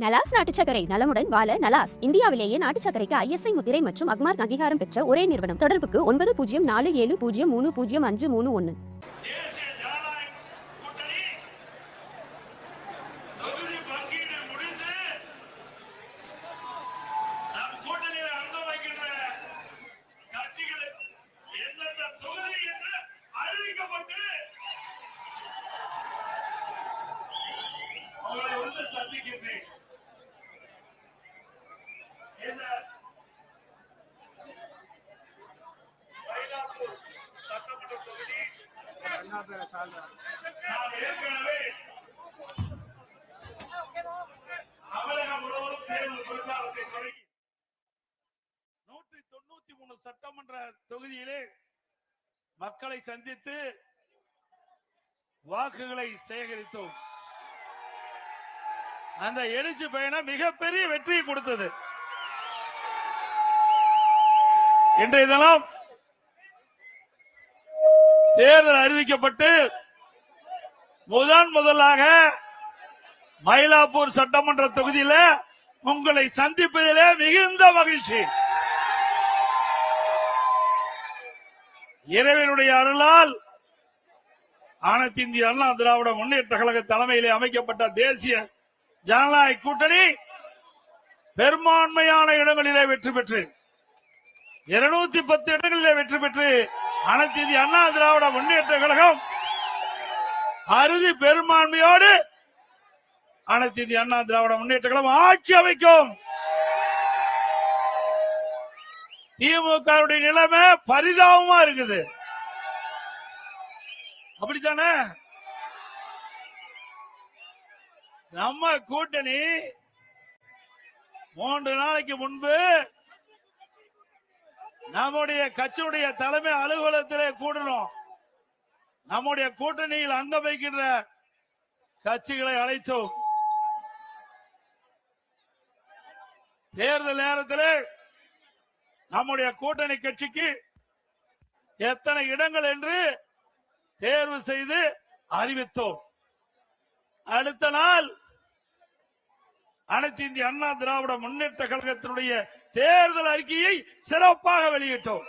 நலாஸ் நாட்டு சர்க்கரை நலமுடன் வாழ நலாஸ் இந்தியாவிலேயே நாட்டு சர்க்கரைக்கு ISI முத்திரை மற்றும் அக்மார்க் அங்கீகாரம் பெற்ற ஒரே நிறுவனம். தொடர்புக்கு 9047033531. சந்திக்கின்றேன். ஏற்கனவே தமிழகம் முழுவதும் தேர்தல் பிரச்சாரத்தை தொடங்கி 193 சட்டமன்ற தொகுதியிலே மக்களை சந்தித்து வாக்குகளை சேகரித்தோம். அந்த எழுச்சி பயணம் மிகப்பெரிய வெற்றியை கொடுத்தது. இன்றைய தினம் தேர்தல் அறிவிக்கப்பட்டு முதலாக மயிலாப்பூர் சட்டமன்ற தொகுதியில உங்களை சந்திப்பதிலே மிகுந்த மகிழ்ச்சி. இறைவனுடைய அருளால் அனைத்து இந்திய அண்ணா திராவிட முன்னேற்ற கழக தலைமையிலே அமைக்கப்பட்ட தேசிய ஜனநாயக கூட்டணி பெரும்பான்மையான இடங்களிலே வெற்றி பெற்று 210 இடங்களிலே வெற்றி பெற்று அனைத்து இந்திய அண்ணா திராவிட முன்னேற்ற கழகம் அறுதி பெரும்பான்மையோடு அனைத்து இந்திய அண்ணா திராவிட முன்னேற்ற கழகம் ஆட்சி அமைக்கும். திமுக நிலைமை பரிதாபமா இருக்குது. அப்படித்தானே? நம்ம கூட்டணி 3 நாளைக்கு முன்பு நம்முடைய கட்சியுடைய தலைமை அலுவலகத்திலே கூடணும். நம்முடைய கூட்டணியில் அங்கம் வைக்கின்ற கட்சிகளை அழைத்தோம். தேர்தல் நேரத்தில் நம்முடைய கூட்டணி கட்சிக்கு எத்தனை இடங்கள் என்று தேர்வு செய்து அறிவித்தோம். அடுத்த நாள் அனைத்து இந்திய அண்ணா திராவிட முன்னேற்ற கழகத்தினுடைய தேர்தல் அறிக்கையை சிறப்பாக வெளியிட்டோம்.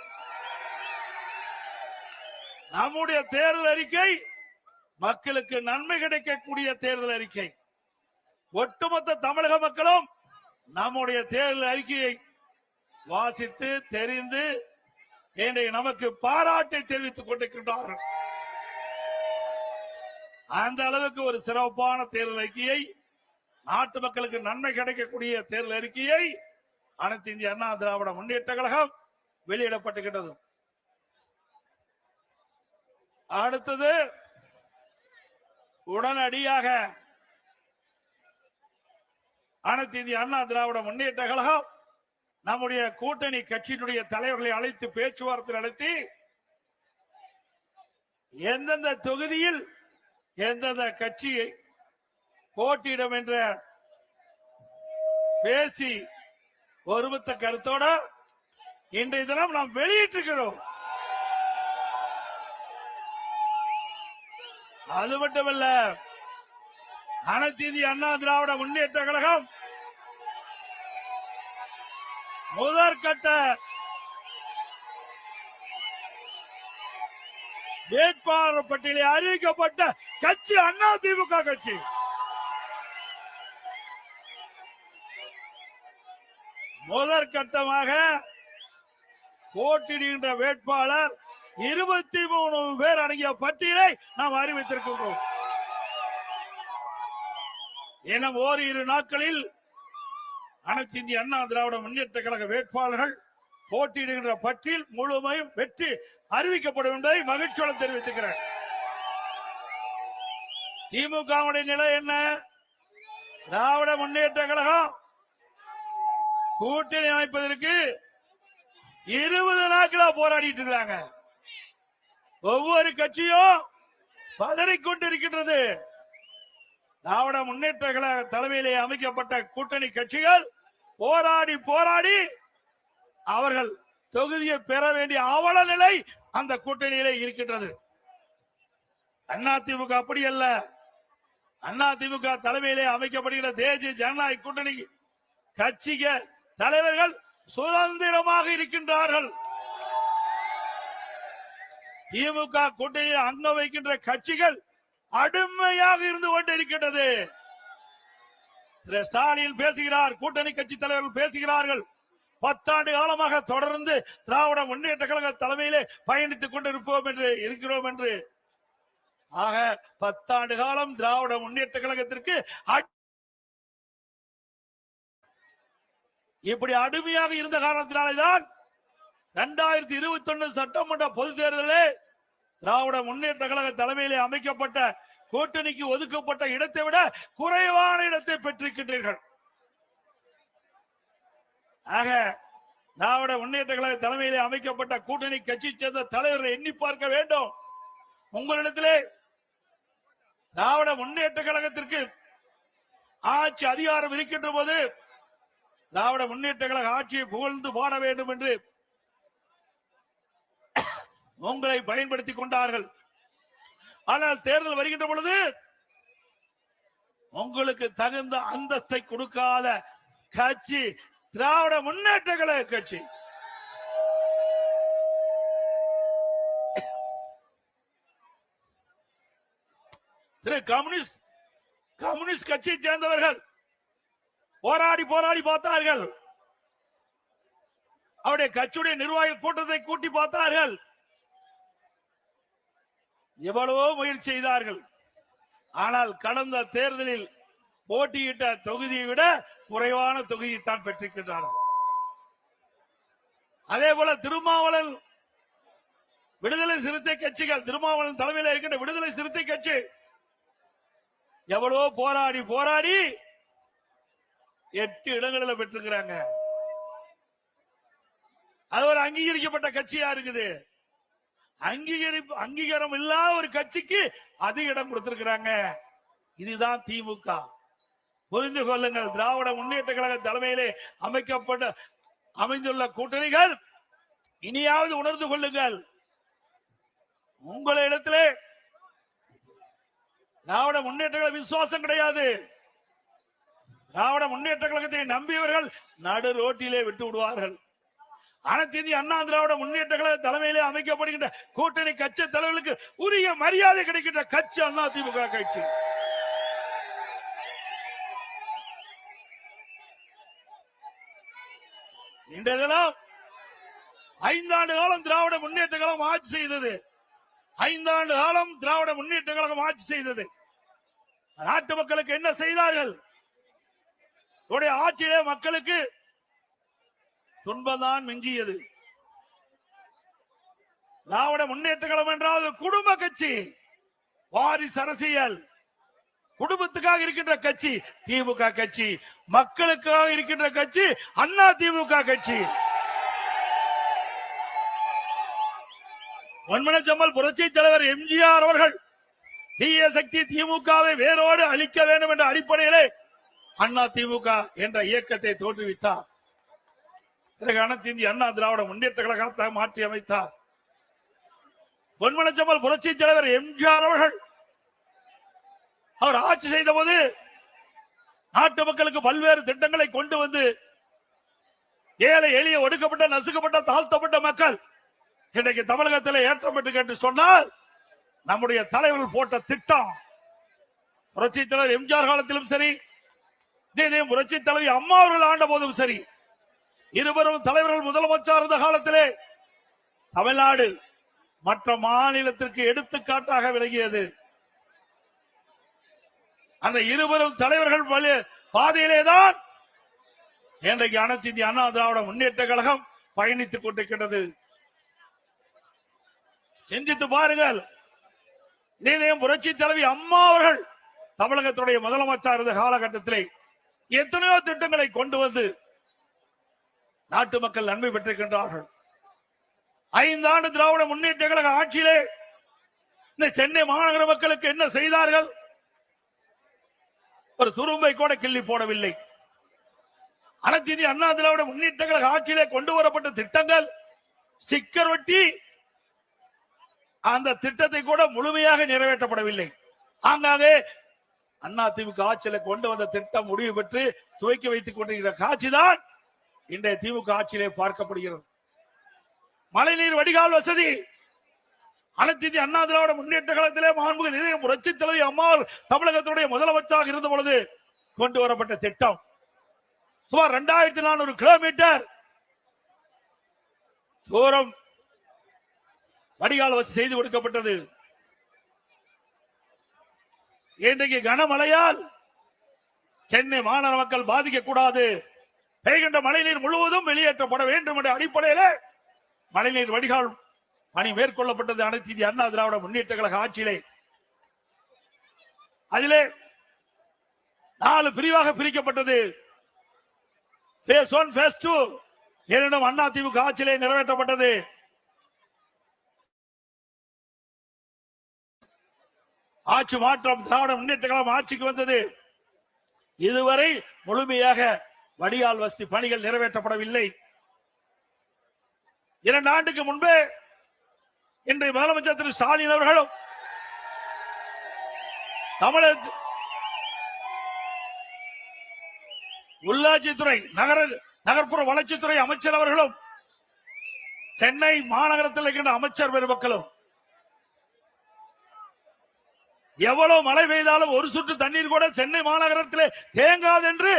நம்முடைய தேர்தல் அறிக்கை மக்களுக்கு நன்மை கிடைக்கக்கூடிய தேர்தல் அறிக்கை. ஒட்டுமொத்த தமிழக மக்களும் நம்முடைய தேர்தல் அறிக்கையை வாசித்து தெரிந்து நமக்கு பாராட்டை தெரிவித்துக் கொண்டிருக்கின்றார்கள். அந்த அளவுக்கு ஒரு சிறப்பான தேர்தல் அறிக்கையை, நாட்டு மக்களுக்கு நன்மை கிடைக்கக்கூடிய தேர்தல் அறிக்கையை அனைத்து இந்திய அண்ணா திராவிட முன்னேற்ற கழகம் வெளியிடப்பட்டுகின்றது. அடுத்தது உடனடியாக அனைத்து இந்திய அண்ணா திராவிட முன்னேற்ற கழகம் நம்முடைய கூட்டணி கட்சியினுடைய தலைவர்களை அழைத்து பேச்சுவார்த்தை நடத்தி எந்தெந்த தொகுதியில் எந்தெந்த கட்சியை போட்டியிடும் என்ற பேசி ஒருமித்த கருத்தோட இன்றைய தினம் நாம் வெளியிட்டிருக்கிறோம். அது மட்டுமல்ல, அனைத்து இந்திய அண்ணா திராவிட முன்னேற்ற கழகம் முதற்கட்ட வேட்பாளர் பட்டியலில் அறிவிக்கப்பட்ட கட்சி அண்ணா திமுக கட்சி. முதற்கட்டமாக போட்டியிடுகின்ற வேட்பாளர் 23 பேர் அடங்கிய பட்டியலை நாம் அறிவித்திருக்கின்றோம். இன்னும் ஓரிரு நாட்களில் அனைத்து இந்திய அண்ணா திராவிட முன்னேற்ற கழக வேட்பாளர்கள் போட்டியிடுகின்ற பட்டியல் முழுமையும் வெற்றி அறிவிக்கப்படும் என்பதை மகிழ்ச்சியோடு தெரிவித்துக்கிறேன். திமுகவுடைய நிலை என்ன? திராவிட முன்னேற்ற கழகம் கூட்டணி அமைப்பதற்கு 20 நாட்களா போராடிட்டு இருக்கிறாங்க. ஒவ்வொரு கட்சியும் பதறிக்கொண்டிருக்கின்றது. திராவிட முன்னேற்ற கழக தலைமையிலே அமைக்கப்பட்ட கூட்டணி கட்சிகள் போராடி போராடி அவர்கள் தொகுதியை பெற வேண்டிய அவல நிலை அந்த கூட்டணியிலே இருக்கின்றது. அதிமுக அப்படி அல்ல. அதிமுக தலைமையிலே அமைக்கப்படுகிற தேசிய ஜனநாயக கூட்டணி கட்சிக தலைவர்கள் சுதந்திரமாக இருக்கின்றார்கள். திமுக கூட்டணியில் அங்கம் வைக்கின்ற கட்சிகள் அடிமையாக இருந்து கொண்டிருக்கின்றது. ஸ்டாலின் பேசுகிறார், கூட்டணி கட்சி தலைவர்கள் பேசுகிறார்கள். 10 ஆண்டு காலமாக தொடர்ந்து திராவிட முன்னேற்ற கழக தலைமையிலே பயணித்துக் கொண்டிருப்போம் என்று இருக்கிறோம் என்று. ஆக 10 ஆண்டு காலம் திராவிட முன்னேற்ற கழகத்திற்கு இப்படி அடிமையாக இருந்த காரணத்தினால்தான் 2021 சட்டமன்ற பொதுத் தேர்தலிலே திராவிட முன்னேற்ற கழக தலைமையிலே அமைக்கப்பட்ட கூட்டணிக்கு ஒதுக்கப்பட்ட இடத்தை விட குறைவான இடத்தை பெற்றிருக்கின்றீர்கள். ஆக திராவிட முன்னேற்ற கழக தலைமையிலே அமைக்கப்பட்ட கூட்டணி கட்சி சேர்ந்த தலைவர்களை எண்ணி பார்க்க வேண்டும். உங்களிடத்திலே திராவிட முன்னேற்ற கழகத்திற்கு ஆட்சி அதிகாரம் இருக்கின்ற போது திராவிட முன்னேற்ற கழக ஆட்சியை புகழ்ந்து பாட வேண்டும் என்று உங்களை பயன்படுத்திக் கொண்டார்கள். ஆனால் தேர்தல் வருகின்ற பொழுது உங்களுக்கு தகுந்த அந்தஸ்தை கொடுக்காத கட்சி திராவிட முன்னேற்ற கழக கட்சி. கம்யூனிஸ்ட் கட்சியை சேர்ந்தவர்கள் போராடி பார்த்தார்கள். அவருடைய கட்சியுடைய நிர்வாகிகள் கூட்டத்தை கூட்டி பார்த்தார்கள். எவ்வளவோ முயற்சி செய்தார்கள். ஆனால் கடந்த தேர்தலில் போட்டியிட்ட தொகுதியை விட குறைவான தொகுதியை தான் பெற்றிருக்கின்றார்கள். அதே போல திருமாவளவன் விடுதலை சிறுத்தை கட்சிகள், திருமாவளவன் தலைமையில் இருக்கின்ற விடுதலை சிறுத்தை கட்சி எவ்வளவோ போராடி 8 இடங்களில் பெற்றிருக்கிறாங்க. அது ஒரு அங்கீகரிக்கப்பட்ட கட்சியா இருக்குது. அங்கீகாரம் இல்லாத ஒரு கட்சிக்கு அதிக இடம் கொடுத்திருக்கிறாங்க. இதுதான் திமுக. புரிந்து கொள்ளுங்கள். திராவிட முன்னேற்ற கழக தலைமையிலே அமைந்துள்ள கூட்டணிகள் இனியாவது உணர்ந்து கொள்ளுங்கள். உங்களிடத்திலே திராவிட முன்னேற்ற கழக விசுவாசம் கிடையாது. திராவிட முன்னேற்ற கழகத்தை நம்பியவர்கள் நடு ரோட்டிலே விட்டு விடுவார்கள். அனைத்து இந்திய அண்ணா திராவிட முன்னேற்ற கழக தலைமையிலே அமைக்கப்படுகின்ற கூட்டணி கட்சி தலைவர்களுக்கு உரிய மரியாதை கிடைக்கின்ற கட்சி அண்ணா திமுக கட்சி. இன்றைய தினம் 5 ஆண்டு காலம் திராவிட முன்னேற்ற கழகம் ஆட்சி செய்தது. 5 ஆண்டு காலம் திராவிட முன்னேற்ற கழகம் ஆட்சி செய்தது. நாட்டு மக்களுக்கு என்ன செய்தார்கள்? ஆட்சியிலே மக்களுக்கு துன்பம்தான் மிஞ்சியது. திராவிட முன்னேற்ற கழகம் என்றால் குடும்ப கட்சி, வாரிசு அரசியல், குடும்பத்துக்காக இருக்கின்ற கட்சி திமுக கட்சி, மக்களுக்காக இருக்கின்ற கட்சி அண்ணா திமுக கட்சி. பொன்மனச்செம்மல் புரட்சி தலைவர் எம்ஜிஆர் அவர்கள் தீய சக்தி திமுகவை வேரோடு அழிக்க வேண்டும் என்ற அடிப்படையிலே அண்ணா திமுக என்ற இயக்கத்தை தோற்றுவித்தார். பிறகு அனைத்து இந்திய அண்ணா திராவிட முன்னேற்ற கழகத்தை மாற்றி அமைத்தார். பொன்மனச்செம்மல் புரட்சி தலைவர் எம்ஜிஆர் அவர்கள் அவர் ஆட்சி செய்த போது நாட்டு மக்களுக்கு பல்வேறு திட்டங்களை கொண்டு வந்து ஏழை எளிய ஒடுக்கப்பட்ட நசுக்கப்பட்ட தாழ்த்தப்பட்ட மக்கள் இன்றைக்கு தமிழகத்தில் ஏற்றப்பட்டு கேட்டு சொன்னால் நம்முடைய தலைவர்கள் போட்ட திட்டம் புரட்சி தலைவர் எம்ஜிஆர் காலத்திலும் சரி, புரட்சி தலைவி அம்மா அவர்கள் ஆண்ட போதும் சரி, இருவரும் தலைவர்கள் முதலமைச்சர் இருந்த காலத்திலே தமிழ்நாடு மற்ற மாநிலத்திற்கு எடுத்துக்காட்டாக விளங்கியது. அந்த இருவரும் தலைவர்கள் பாதையிலேதான் இன்றைக்கு அனைத்து இந்திய அண்ணா திராவிட முன்னேற்ற கழகம் பயணித்துக் கொண்டிருக்கிறது. சிந்தித்து பாருங்கள். இதே புரட்சி தலைவி அம்மா அவர்கள் தமிழகத்துடைய முதலமைச்சர் இருந்த காலகட்டத்திலே எத்தனையோ திட்டங்களை கொண்டு வந்து நாட்டு மக்கள் நன்மை பெற்றிருக்கின்றார்கள். 5 ஆண்டு திராவிட முன்னேற்ற கழக ஆட்சியிலே இந்த சென்னை மாநகர மக்களுக்கு என்ன செய்தார்கள்? ஒரு துரும்பை கூட கிள்ளி போடவில்லை. அனைத்து இந்திய அண்ணா திராவிட முன்னேற்ற கழக ஆட்சியிலே கொண்டு வரப்பட்ட திட்டங்கள் ஸ்டிக்கர் ஒட்டி அந்த திட்டத்தை கூட முழுமையாக நிறைவேற்றப்படவில்லை. ஆங்காங்கே அதிமுக ஆட்சியில கொண்டு வந்த திட்டம் முடிவு பெற்று துவக்கி வைத்துக் கொண்டிருக்கிற காட்சிதான் இன்றைய திமுக ஆட்சியிலே பார்க்கப்படுகிறது. மழைநீர் வடிகால் வசதி அனைத்து இந்திய அண்ணா திராவிட முன்னேற்ற கழகத்திலே மாண்புமிகு புரட்சி தலைவி அம்மாள் தமிழகத்துடைய முதலமைச்சராக இருந்த பொழுது கொண்டு வரப்பட்ட திட்டம் சுமார் 2400 கிலோமீட்டர் தூரம் வடிகால் வசதி செய்து கொடுக்கப்பட்டது. இன்றைக்கு கனமழையால் சென்னை மாநகர மக்கள் பாதிக்க கூடாது, பெய்கின்ற மழைநீர் முழுவதும் வெளியேற்றப்பட வேண்டும் என்ற அடிப்படையில் மழைநீர் வடிகால் பணி மேற்கொள்ளப்பட்டது அனைத்து இந்திய அண்ணா திராவிட முன்னேற்ற கழக ஆட்சியிலே. அதிலே 4 பிரிவாக பிரிக்கப்பட்டது. Phase 1, Phase 2 இரண்டும் அண்ணா திமுக ஆட்சியிலே நிறைவேற்றப்பட்டது. ஆட்சி மாற்றம் திராவிட முன்னேற்ற கழகம் ஆட்சிக்கு வந்தது. இதுவரை முழுமையாக வடிகால் வசதி பணிகள் நிறைவேற்றப்படவில்லை. 2 ஆண்டுக்கு முன்பே இன்றைய முதலமைச்சர் திரு ஸ்டாலின் அவர்களும் தமிழக உள்ளாட்சித்துறை நகர்ப்புற வளர்ச்சித்துறை அமைச்சர் அவர்களும் சென்னை மாநகரத்தில் இருக்கின்ற அமைச்சர் பெருமக்களும் எவ்வளவு மழை பெய்தாலும் ஒரு சொட்டு தண்ணீர் கூட சென்னை மாநகரத்திலே தேங்காது என்று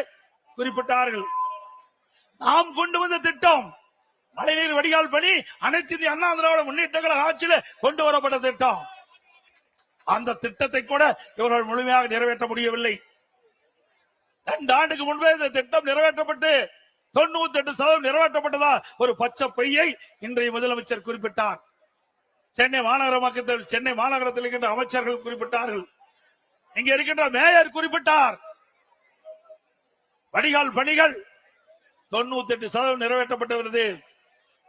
குறிப்பிட்டார்கள். நாம் கொண்டு வந்த திட்டம் மழைநீர் வடிகால் பணி அனைத்து இந்திய அண்ணா திராவிட முன்னேற்ற கழக ஆட்சியில கொண்டு வரப்பட்ட திட்டம். அந்த திட்டத்தை கூட இவர்கள் முழுமையாக நிறைவேற்ற முடியவில்லை. 2 ஆண்டுக்கு முன்பே இந்த திட்டம் நிறைவேற்றப்பட்டு 98% நிறைவேற்றப்பட்டதா ஒரு பச்சை பொய்யை இன்றைய முதலமைச்சர் குறிப்பிட்டார். சென்னை மாநகரத்தில் இருக்கின்ற அமைச்சர்கள் குறிப்பிட்டார்கள், இங்க இருக்கின்ற மேயர் குறிப்பிட்டார். வடிகால் பணிகள் 98% நிறைவேற்றப்பட்டு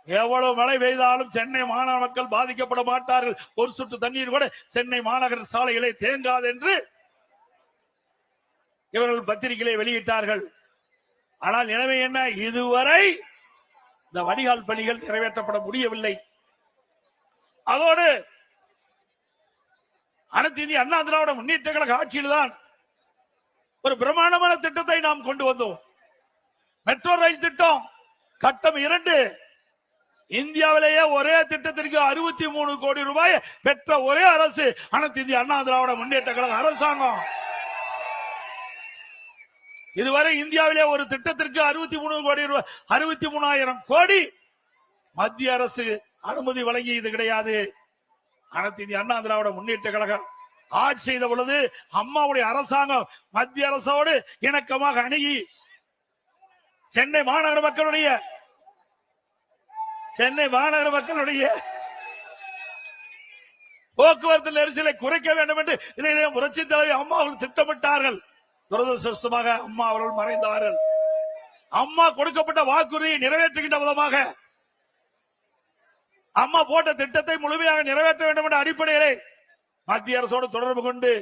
எவ்வளவு மழை பெய்தாலும் சென்னை மாநகர மக்கள் பாதிக்கப்பட மாட்டார்கள், ஒரு சொட்டு தண்ணீர் கூட சென்னை மாநகர சாலைகளை தேங்காது என்று இவர்கள் பத்திரிகைகளை வெளியிட்டார்கள். ஆனால் நிலைமை என்ன? இதுவரை இந்த வடிகால் பணிகள் நிறைவேற்றப்பட முடியவில்லை. அதோடு அனைத்து இந்திய அண்ணா திராவிட முன்னேற்ற கழக ஆட்சியில்தான் ஒரு பிரமாண்டமான திட்டத்தை நாம் கொண்டு வந்தோம். மெட்ரோ ரயில் திட்டம் கட்டம் 2 இந்தியாவிலேயே ஒரே திட்டத்திற்கு 63 கோடி ரூபாய் பெற்ற ஒரே அரசு அனைத்து இந்திய அண்ணா திராவிட முன்னேற்ற கழக அரசாங்கம். இதுவரை இந்தியாவிலே ஒரு திட்டத்திற்கு 63 கோடி ரூபாய் 63,000 கோடி மத்திய அரசு அனுமதி வழங்கியது கிடையாது. அனைத்து இந்திய அண்ணா திராவிட முன்னேற்ற கழகம் ஆட்சி செய்த பொழுது அம்மாவுடைய அரசாங்கம் மத்திய அரசோடு இணக்கமாக அணுகி சென்னை மாநகர மக்களுடைய போக்குவரத்து நெரிசலை குறைக்க வேண்டும் என்று இதை புரட்சி தலைவி அம்மா அவர்கள் திட்டமிட்டார்கள். துரதிருஷ்டவசமாக அம்மா அவர்கள் மறைந்தார்கள். அம்மா கொடுக்கப்பட்ட வாக்குறுதியை நிறைவேற்றுகின்ற விதமாக அம்மா போட்ட திட்டத்தை முழுமையாக நிறைவேற்ற வேண்டும் என்ற அடிப்படையிலே மத்திய அரசோடு தொடர்பு கொண்டு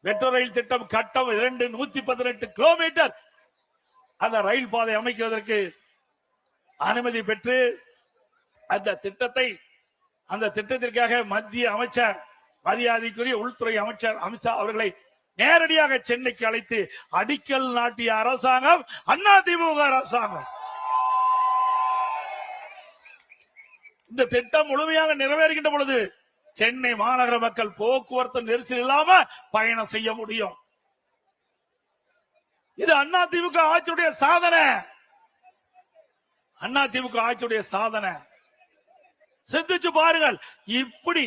மெட்ரோ ரயில் திட்டம் கட்டம் 2 118 கிலோமீட்டர் அந்த ரயில் பாதை அமைக்குவதற்கு அனுமதி பெற்று அந்த திட்டத்திற்காக மத்திய அமைச்சர் மரியாதைக்குரிய உள்துறை அமைச்சர் அமித்ஷா அவர்களை நேரடியாக சென்னைக்கு அழைத்து அடிக்கல் நாட்டிய அரசாங்கம் அதிமுக அரசாங்கம். இந்த திட்டம் முழுமையாக நிறைவேறுகின்ற பொழுது சென்னை மாநகர மக்கள் போக்குவரத்து நெரிசல் இல்லாம பயணம் செய்ய முடியும். இது அதிமுக ஆட்சியுடைய சாதனை. அதிமுக ஆட்சியுடைய சாதனை சிந்திச்சு பாருங்கள். இப்படி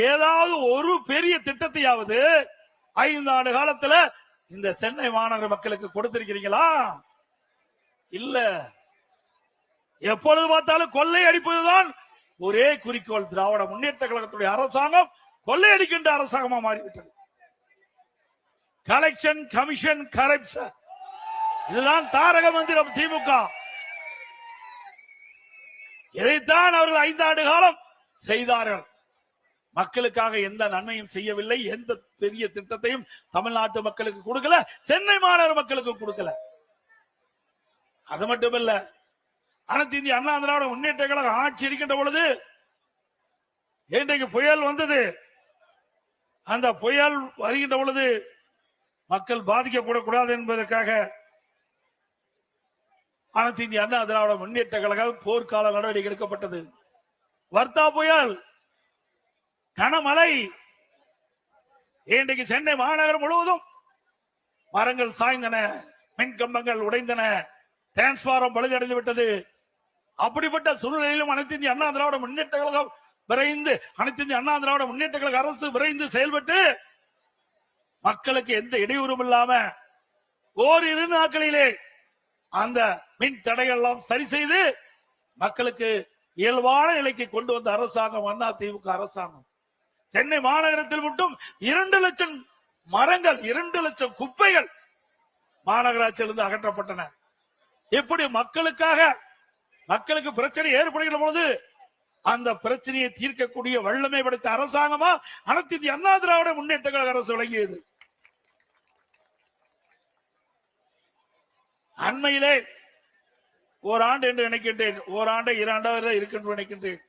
ஏதாவது ஒரு பெரிய திட்டத்தையாவது 5 ஆண்டு காலத்துல இந்த சென்னை மாநகர மக்களுக்கு கொடுத்திருக்கிறீங்களா? இல்ல. எப்பொழுது பார்த்தாலும் கொள்ளை அடிப்பதுதான் ஒரே குறிக்கோள். திராவிட முன்னேற்ற கழகத்துடைய அரசாங்கம் கொள்ளையடிக்கின்ற அரசாங்கமா மாறிவிட்டது. கலெக்ஷன், கமிஷன், கரப்ஷன், இதுதான் தாரக மந்திரம் திமுக. இதைத்தான் அவர்கள் 5 ஆண்டு காலம் செய்தார்கள். மக்களுக்காக எந்த நன்மையும் செய்யவில்லை. எந்த பெரிய திட்டத்தையும் தமிழ்நாட்டு மக்களுக்கு கொடுக்கல, சென்னை மாநகர மக்களுக்கு கொடுக்கல. அது மட்டுமல்ல, அனைத்து இந்திய அண்ணா திராவிட முன்னேற்ற கழகம் ஆட்சி இருக்கின்ற பொழுது இன்றைக்கு புயல் வந்தது. அந்த புயல் வருகின்ற பொழுது மக்கள் பாதிக்கப்படக்கூடாது என்பதற்காக அனைத்து இந்திய அண்ணா திராவிட முன்னேற்ற கழகம் போர்க்கால நடவடிக்கை எடுக்கப்பட்டது. வர்த்தா புயல், கனமழை, இன்றைக்கு சென்னை மாநகரம் முழுவதும் மரங்கள் சாய்ந்தன, மின் கம்பங்கள் உடைந்தன, டிரான்ஸ்பாரம் பழுதடைந்து விட்டது. அப்படிப்பட்ட சூழ்நிலையிலும் அனைத்து இந்திய அண்ணா திராவிட முன்னேற்ற கழகம் விரைந்து அரசு விரைந்து செயல்பட்டு மக்களுக்கு எந்த இடையூறும் இல்லாம ஓரிரு நாட்களிலே அந்த மின் தடைகள் எல்லாம் சரி செய்து மக்களுக்கு இயல்பான நிலைக்கு கொண்டு வந்த அரசாங்கம் அண்ணா திமுக அரசாங்கம். சென்னை மாநகரத்தில் மட்டும் 2 லட்சம் மரங்கள், 2 லட்சம் குப்பைகள் மாநகராட்சியிலிருந்து அகற்றப்பட்டன. எப்படி மக்களுக்கு பிரச்சனை ஏற்படுகிற போது அந்த பிரச்சனையை தீர்க்கக்கூடிய வல்லமை படைத்த அரசாங்கமா அனைத்து இந்திய அண்ணா திராவிட முன்னேற்ற கழக அரசு விளங்கியது. அண்மையிலே ஓராண்டு என்று நினைக்கின்றேன், ஓராண்டு 2 ஆண்டாக இருக்கின்ற நினைக்கின்றேன்.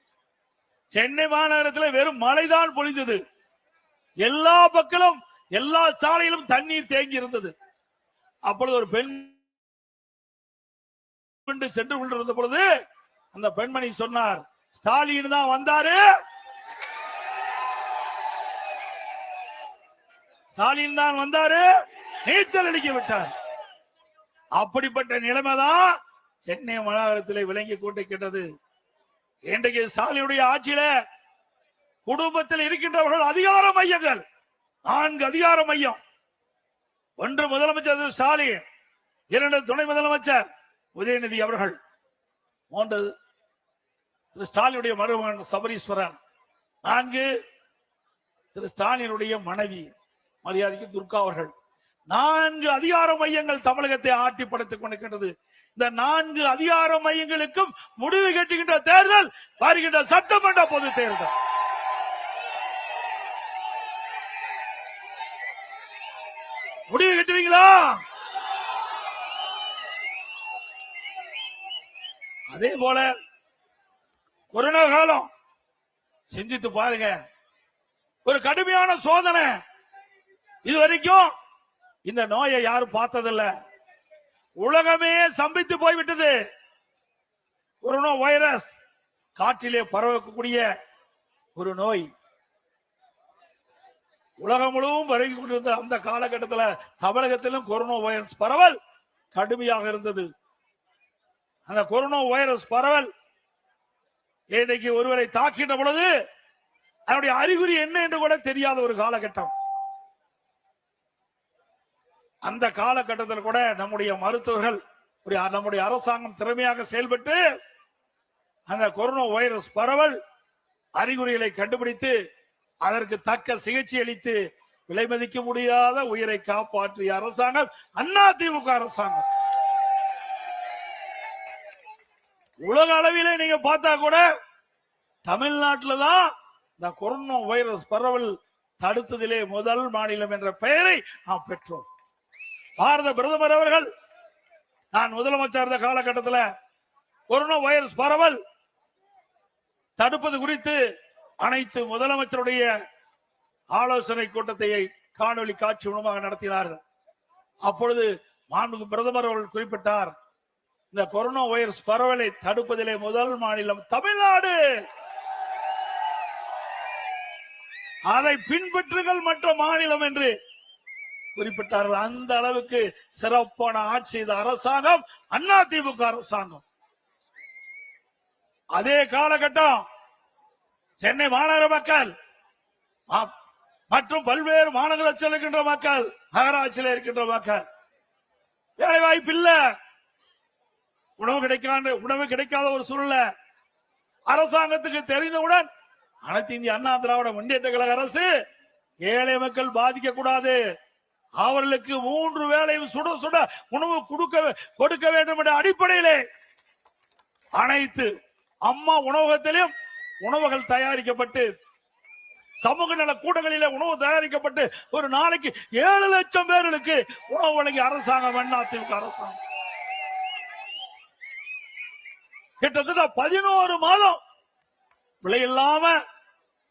சென்னை மாநகரத்தில் வெறும் மழைதான் பொழிந்தது. எல்லா பக்கமும் எல்லா சாலையிலும் தண்ணீர் தேங்கி இருந்தது. அப்பொழுது ஒரு பெண் சென்று கொண்டிருந்த பொழுது அந்த பெண்மணி சொன்னார், ஸ்டாலின் தான் வந்தாரு, நீச்சல் அடிக்க விட்டார். அப்படிப்பட்ட நிலைமைதான் சென்னை மாநகரத்தில் விளங்கி கொண்டிருக்கின்றது. இன்றைக்கு ஸ்டாலினுடைய ஆட்சியில குடும்பத்தில் இருக்கின்றவர்கள் அதிகார மையங்கள் 4 அதிகார மையம். 1 முதலமைச்சர் ஸ்டாலின், 2 துணை முதலமைச்சர் உதயநிதி அவர்கள், 3 திரு ஸ்டாலினுடைய மருமகன் சபரீஸ்வரன், 4 திரு ஸ்டாலினுடைய மனைவி மரியாதைக்கு துர்கா அவர்கள். 4 அதிகார மையங்கள் தமிழகத்தை ஆட்டி படைத்துக் கொண்டிருக்கின்றது. இந்த 4 அதிகார மையங்களுக்கும் முடிவு கட்டுகின்ற தேர்தல் வருகின்ற சட்டமன்ற பொது தேர்தல். முடிவு கட்டுவீங்களா? அதே போல கொரோனா காலம் சிந்தித்து பாருங்க, ஒரு கடுமையான சோதனை. இதுவரைக்கும் இந்த நோயை யாரும் பார்த்ததில்ல. உலகமே சம்பித்து போய்விட்டது. கொரோனா வைரஸ் காற்றிலே பரவக்கூடிய ஒரு நோய். உலகம் முழுவதும் பரவி கொண்டிருந்த அந்த காலகட்டத்தில் தமிழகத்திலும் கொரோனா வைரஸ் பரவல் கடுமையாக இருந்தது. அந்த கொரோனா வைரஸ் பரவல் இன்னைக்கு ஒருவரை தாக்கின்ற பொழுது அதனுடைய அறிகுறி என்ன என்று கூட தெரியாத ஒரு காலகட்டம். அந்த காலகட்டத்தில் கூட நம்முடைய மருத்துவர்கள், நம்முடைய அரசாங்கம் திறமையாக செயல்பட்டு அந்த கொரோனா வைரஸ் பரவல் அறிகுறிகளை கண்டுபிடித்து அதற்கு தக்க சிகிச்சை அளித்து விலை மதிக்க முடியாத உயிரை காப்பாற்றிய அரசாங்கம் அண்ணா திமுக அரசாங்கம். உலக அளவிலே நீங்க பார்த்தா கூட தமிழ்நாட்டில் தான் இந்த கொரோனா வைரஸ் பரவல் தடுத்ததிலே முதல் மாநிலம் என்ற பெயரை நாம் பெற்றோம். பாரத பிரதமர் அவர்கள் நான் முதலமைச்சர் இருந்த காலகட்டத்தில் கொரோனா வைரஸ் பரவல் தடுப்பது குறித்து அனைத்து முதலமைச்சருடைய ஆலோசனை கூட்டத்தை காணொலி காட்சி மூலமாக நடத்தினார்கள். அப்பொழுது மாண்புமிகு பிரதமர் அவர்கள் குறிப்பிட்டார், இந்த கொரோனா வைரஸ் பரவலை தடுப்பதிலே முதல் மாநிலம் தமிழ்நாடு, அதை பின்பற்றுங்கள் மற்ற மாநிலம் என்று குறிப்பிட்டார்கள். அந்த அளவுக்கு சிறப்பான ஆட்சி செய்த அரசாங்கம் அண்ணா திமுக அரசாங்கம். அதே காலகட்டம் சென்னை மாநகர மக்கள் மற்றும் பல்வேறு மாநகராட்சியில் இருக்கின்ற மக்கள், நகராட்சியில் இருக்கின்ற மக்கள் வேலை வாய்ப்பு இல்ல, உணவு கிடைக்காத ஒரு சூழ்நிலை. அரசாங்கத்துக்கு தெரிந்தவுடன் அனைத்து இந்திய அண்ணா திராவிட முன்னேற்ற கழக அரசு ஏழை மக்கள் பாதிக்க கூடாது, அவர்களுக்கு 3 வேளையும் சுட சுட உணவு கொடுக்க வேண்டும் என்ற அடிப்படையிலே அனைத்து அம்மா உணவகத்திலும் உணவுகள் தயாரிக்கப்பட்டு சமூக நல கூடங்களிலே உணவு தயாரிக்கப்பட்டு ஒரு நாளைக்கு 7 லட்சம் பேர்களுக்கு உணவு வழங்கிய அரசாங்கம் அண்ணா திமுக அரசாங்கம். கிட்டத்தட்ட 11 மாதம் விலை இல்லாம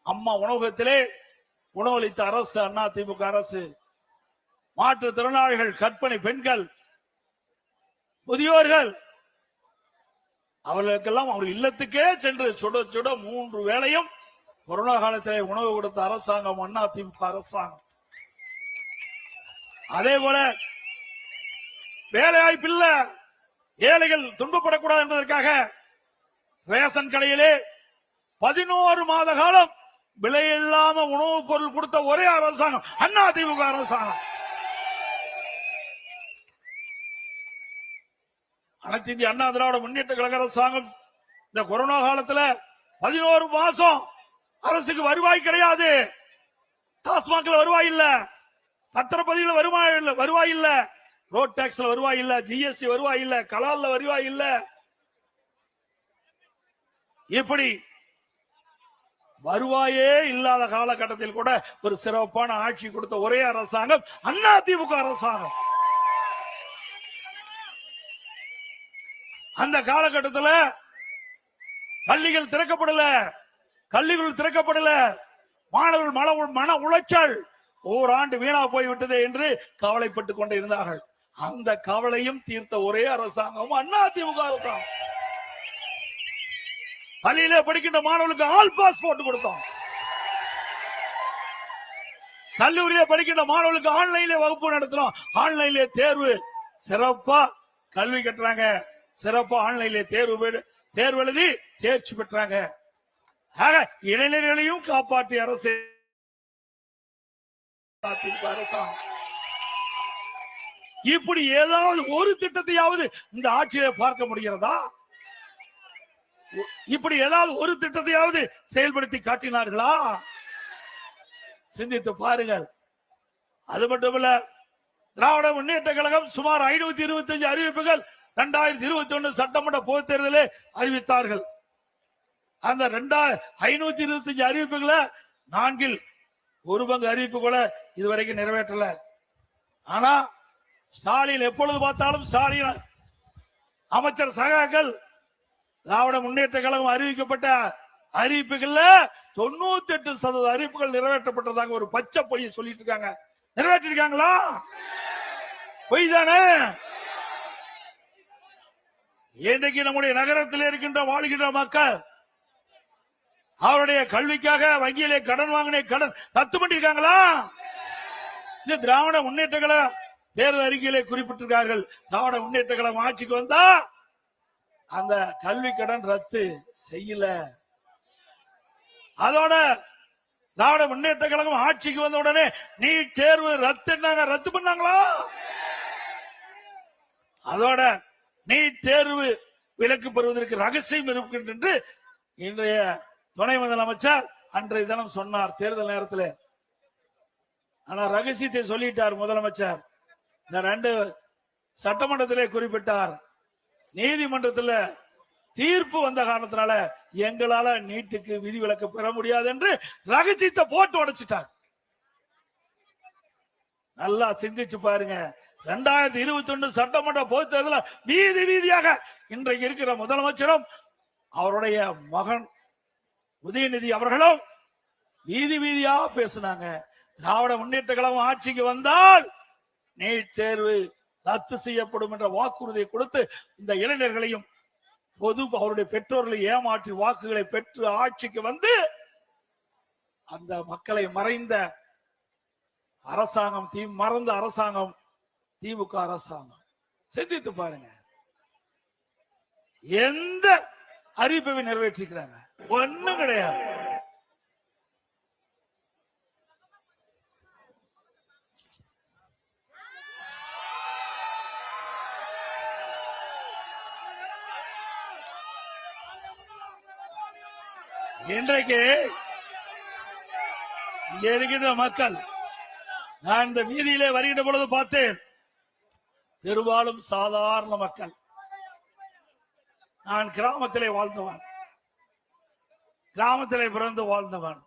அம்மா உணவகத்திலே உணவளித்த அரசு அதிமுக அரசு. மாற்றுத்திறனாளிகள், கர்ப்பிணி பெண்கள், முதியோர்கள், அவர்களுக்கெல்லாம் அவர் இல்லத்துக்கே சென்று சுட சுட 3 வேளையும் கொரோனா காலத்திலே உணவு கொடுத்த அரசாங்கம் அதிமுக அரசாங்கம். அதே போல வேலைவாய்ப்பில்ல, ஏழைகள் துன்பப்படக்கூடாது என்பதற்காக ரேஷன் கடையிலே 11 மாத காலம் விலையில்லாம உணவுப் பொருள் கொடுத்த ஒரே அரசாங்கம் அதிமுக அரசாங்கம். அனைத்து இந்திய அண்ணா திராவிட முன்னேற்ற கழக அரசாங்கம் இந்த கொரோனா காலத்துல 11 மாசம் அரசுக்கு வருவாய் கிடையாது. டாஸ்மாக்ல வருவாய் இல்ல, பத்திரப்பதிவுல வருவாய் இல்ல, ரோட் டாக்ஸ்ல வருவாய் இல்ல, ஜிஎஸ்டி வருவாய் இல்ல, கலால்ல வருவாய் இல்ல. இப்படி வருவாயே இல்லாத காலகட்டத்தில் கூட ஒரு சிறப்பான ஆட்சி கொடுத்த ஒரே அரசாங்கம் அதிமுக அரசாங்கம். அந்த காலகட்டத்தில் பள்ளிகள் திறக்கப்படல, கல்விகள் திறக்கப்படல, மாணவர்கள் மன உளைச்சல், ஓராண்டு வீணா போய்விட்டது என்று கவலைப்பட்டுக் கொண்டே இருந்தார்கள். அந்த கவலையும் தீர்த்த ஒரே அரசாங்கம் அதிமுக அரசாங்கம். பள்ளியிலே படிக்கின்ற மாணவர்களுக்கு ஆல் பாஸ் போட்டு கொடுத்தோம். கல்லூரியிலே படிக்கின்ற மாணவர்களுக்கு ஆன்லைன்ல வகுப்பு நடத்தினோம். ஆன்லைன்ல தேர்வு, சிறப்பா கல்வி கட்டுறாங்க, சிறப்பா ஆன்லைன்ல தேர்வு எழுதி தேர்ச்சி பெற்றாங்க. ஆக இளைஞர்களையும் காப்பாற்றிய அரசு அரசாங்கம். இப்படி ஏதாவது ஒரு திட்டத்தையாவது இந்த ஆட்சியை பார்க்க முடிகிறதா? இப்படி ஏதாவது ஒரு திட்டத்தையாவது செயல்படுத்தி காட்டினார்களா? சிந்தித்து பாருங்கள். அது மட்டுமல்ல, திராவிட முன்னேற்ற கழகம் சுமார் 525 அறிவிப்புகள் 2021 சட்டமன்ற பொதுத் தேர்தலில் அறிவித்தார்கள். அந்த 525 அறிவிப்புகளை 4 ஒரு பங்கு அறிவிப்பு கூட இதுவரைக்கும் நிறைவேற்றல. ஆனா ஸ்டாலின் எப்பொழுது பார்த்தாலும் ஸ்டாலின் அமைச்சர் சகாக்கள் திராவிட முன்னேற்ற கழகம் அறிவிக்கப்பட்ட அறிவிப்புகள்ல 98% அறிவிப்புகள் நிறைவேற்றப்பட்டதாக ஒரு பச்சை பொய்யை சொல்லிட்டு இருக்காங்க. நிறைவேற்றிருக்காங்களா? பொய் தானே. இன்றைக்கு நம்முடைய நகரத்தில் இருக்கின்ற வாழ்கின்ற மக்கள் அவருடைய கல்விக்காக வங்கியிலே கடன் வாங்கின கடன் ரத்து பண்ணிருக்காங்களா? இது திராவிட முன்னேற்ற கழக தேர்தல் அறிக்கையிலே குறிப்பிட்டிருக்கார்கள். திராவிட முன்னேற்ற கழகம் ஆட்சிக்கு வந்தா அந்த கல்வி கடன் ரத்து செய்யல. அதோட திராவிட முன்னேற்ற கழகம் ஆட்சிக்கு வந்த உடனே நீட் தேர்வு ரத்து பண்ணாங்களா? அதோட நீட் தேர்வு விலக்கு பெறுவதற்கு ரகசியம் இருக்கின்ற என்று இன்றைய துணை முதலமைச்சர் அன்றைய தினம் சொன்னார் தேர்தல் நேரத்தில். ஆனா ரகசியத்தை சொல்லிட்டார் முதலமைச்சர். இந்த 2 சட்டமன்றத்திலே குறிப்பிட்டார். நீதிமன்றத்தில் தீர்ப்பு வந்த காரணத்தினால எங்களால நீட்டுக்கு விதிவிலக்கு பெற முடியாது என்று ரகசியத்தை போட்டு உடைச்சிட்டார். நல்லா சிந்திச்சு பாருங்க. 2021 சட்டமன்ற பொதுத் தேர்தலில் வீதி வீதியாக இன்றைக்கு இருக்கிற முதலமைச்சரும் அவருடைய மகன் உதயநிதி அவர்களும் வீதி வீதியா பேசினாங்க. திராவிட முன்னேற்ற கழகம் ஆட்சிக்கு வந்தால் நீட் தேர்வு ரத்து செய்யப்படும் என்ற வாக்குறுதியை கொடுத்து இந்த இளைஞர்களையும் அவருடைய பெற்றோர்களை ஏமாற்றி வாக்குகளை பெற்று ஆட்சிக்கு வந்து அந்த மக்களை மறைந்த அரசாங்கம், மறந்த அரசாங்கம் திமுக அரசாங்கம். சிந்தித்து பாருங்க. எந்த அறிவிப்பை நிறைவேற்றிக்கிறாங்க? ஒண்ணும் கிடையாது. இன்றைக்கு இங்கே இருக்கின்ற மக்கள், நான் இந்த வீதியிலே வருகின்ற பொழுது பார்த்தேன், பெரும்பாலும் சாதாரண மக்கள். நான் கிராமத்திலே வாழ்ந்தவன், கிராமத்திலே பிறந்து வாழ்ந்தவன்,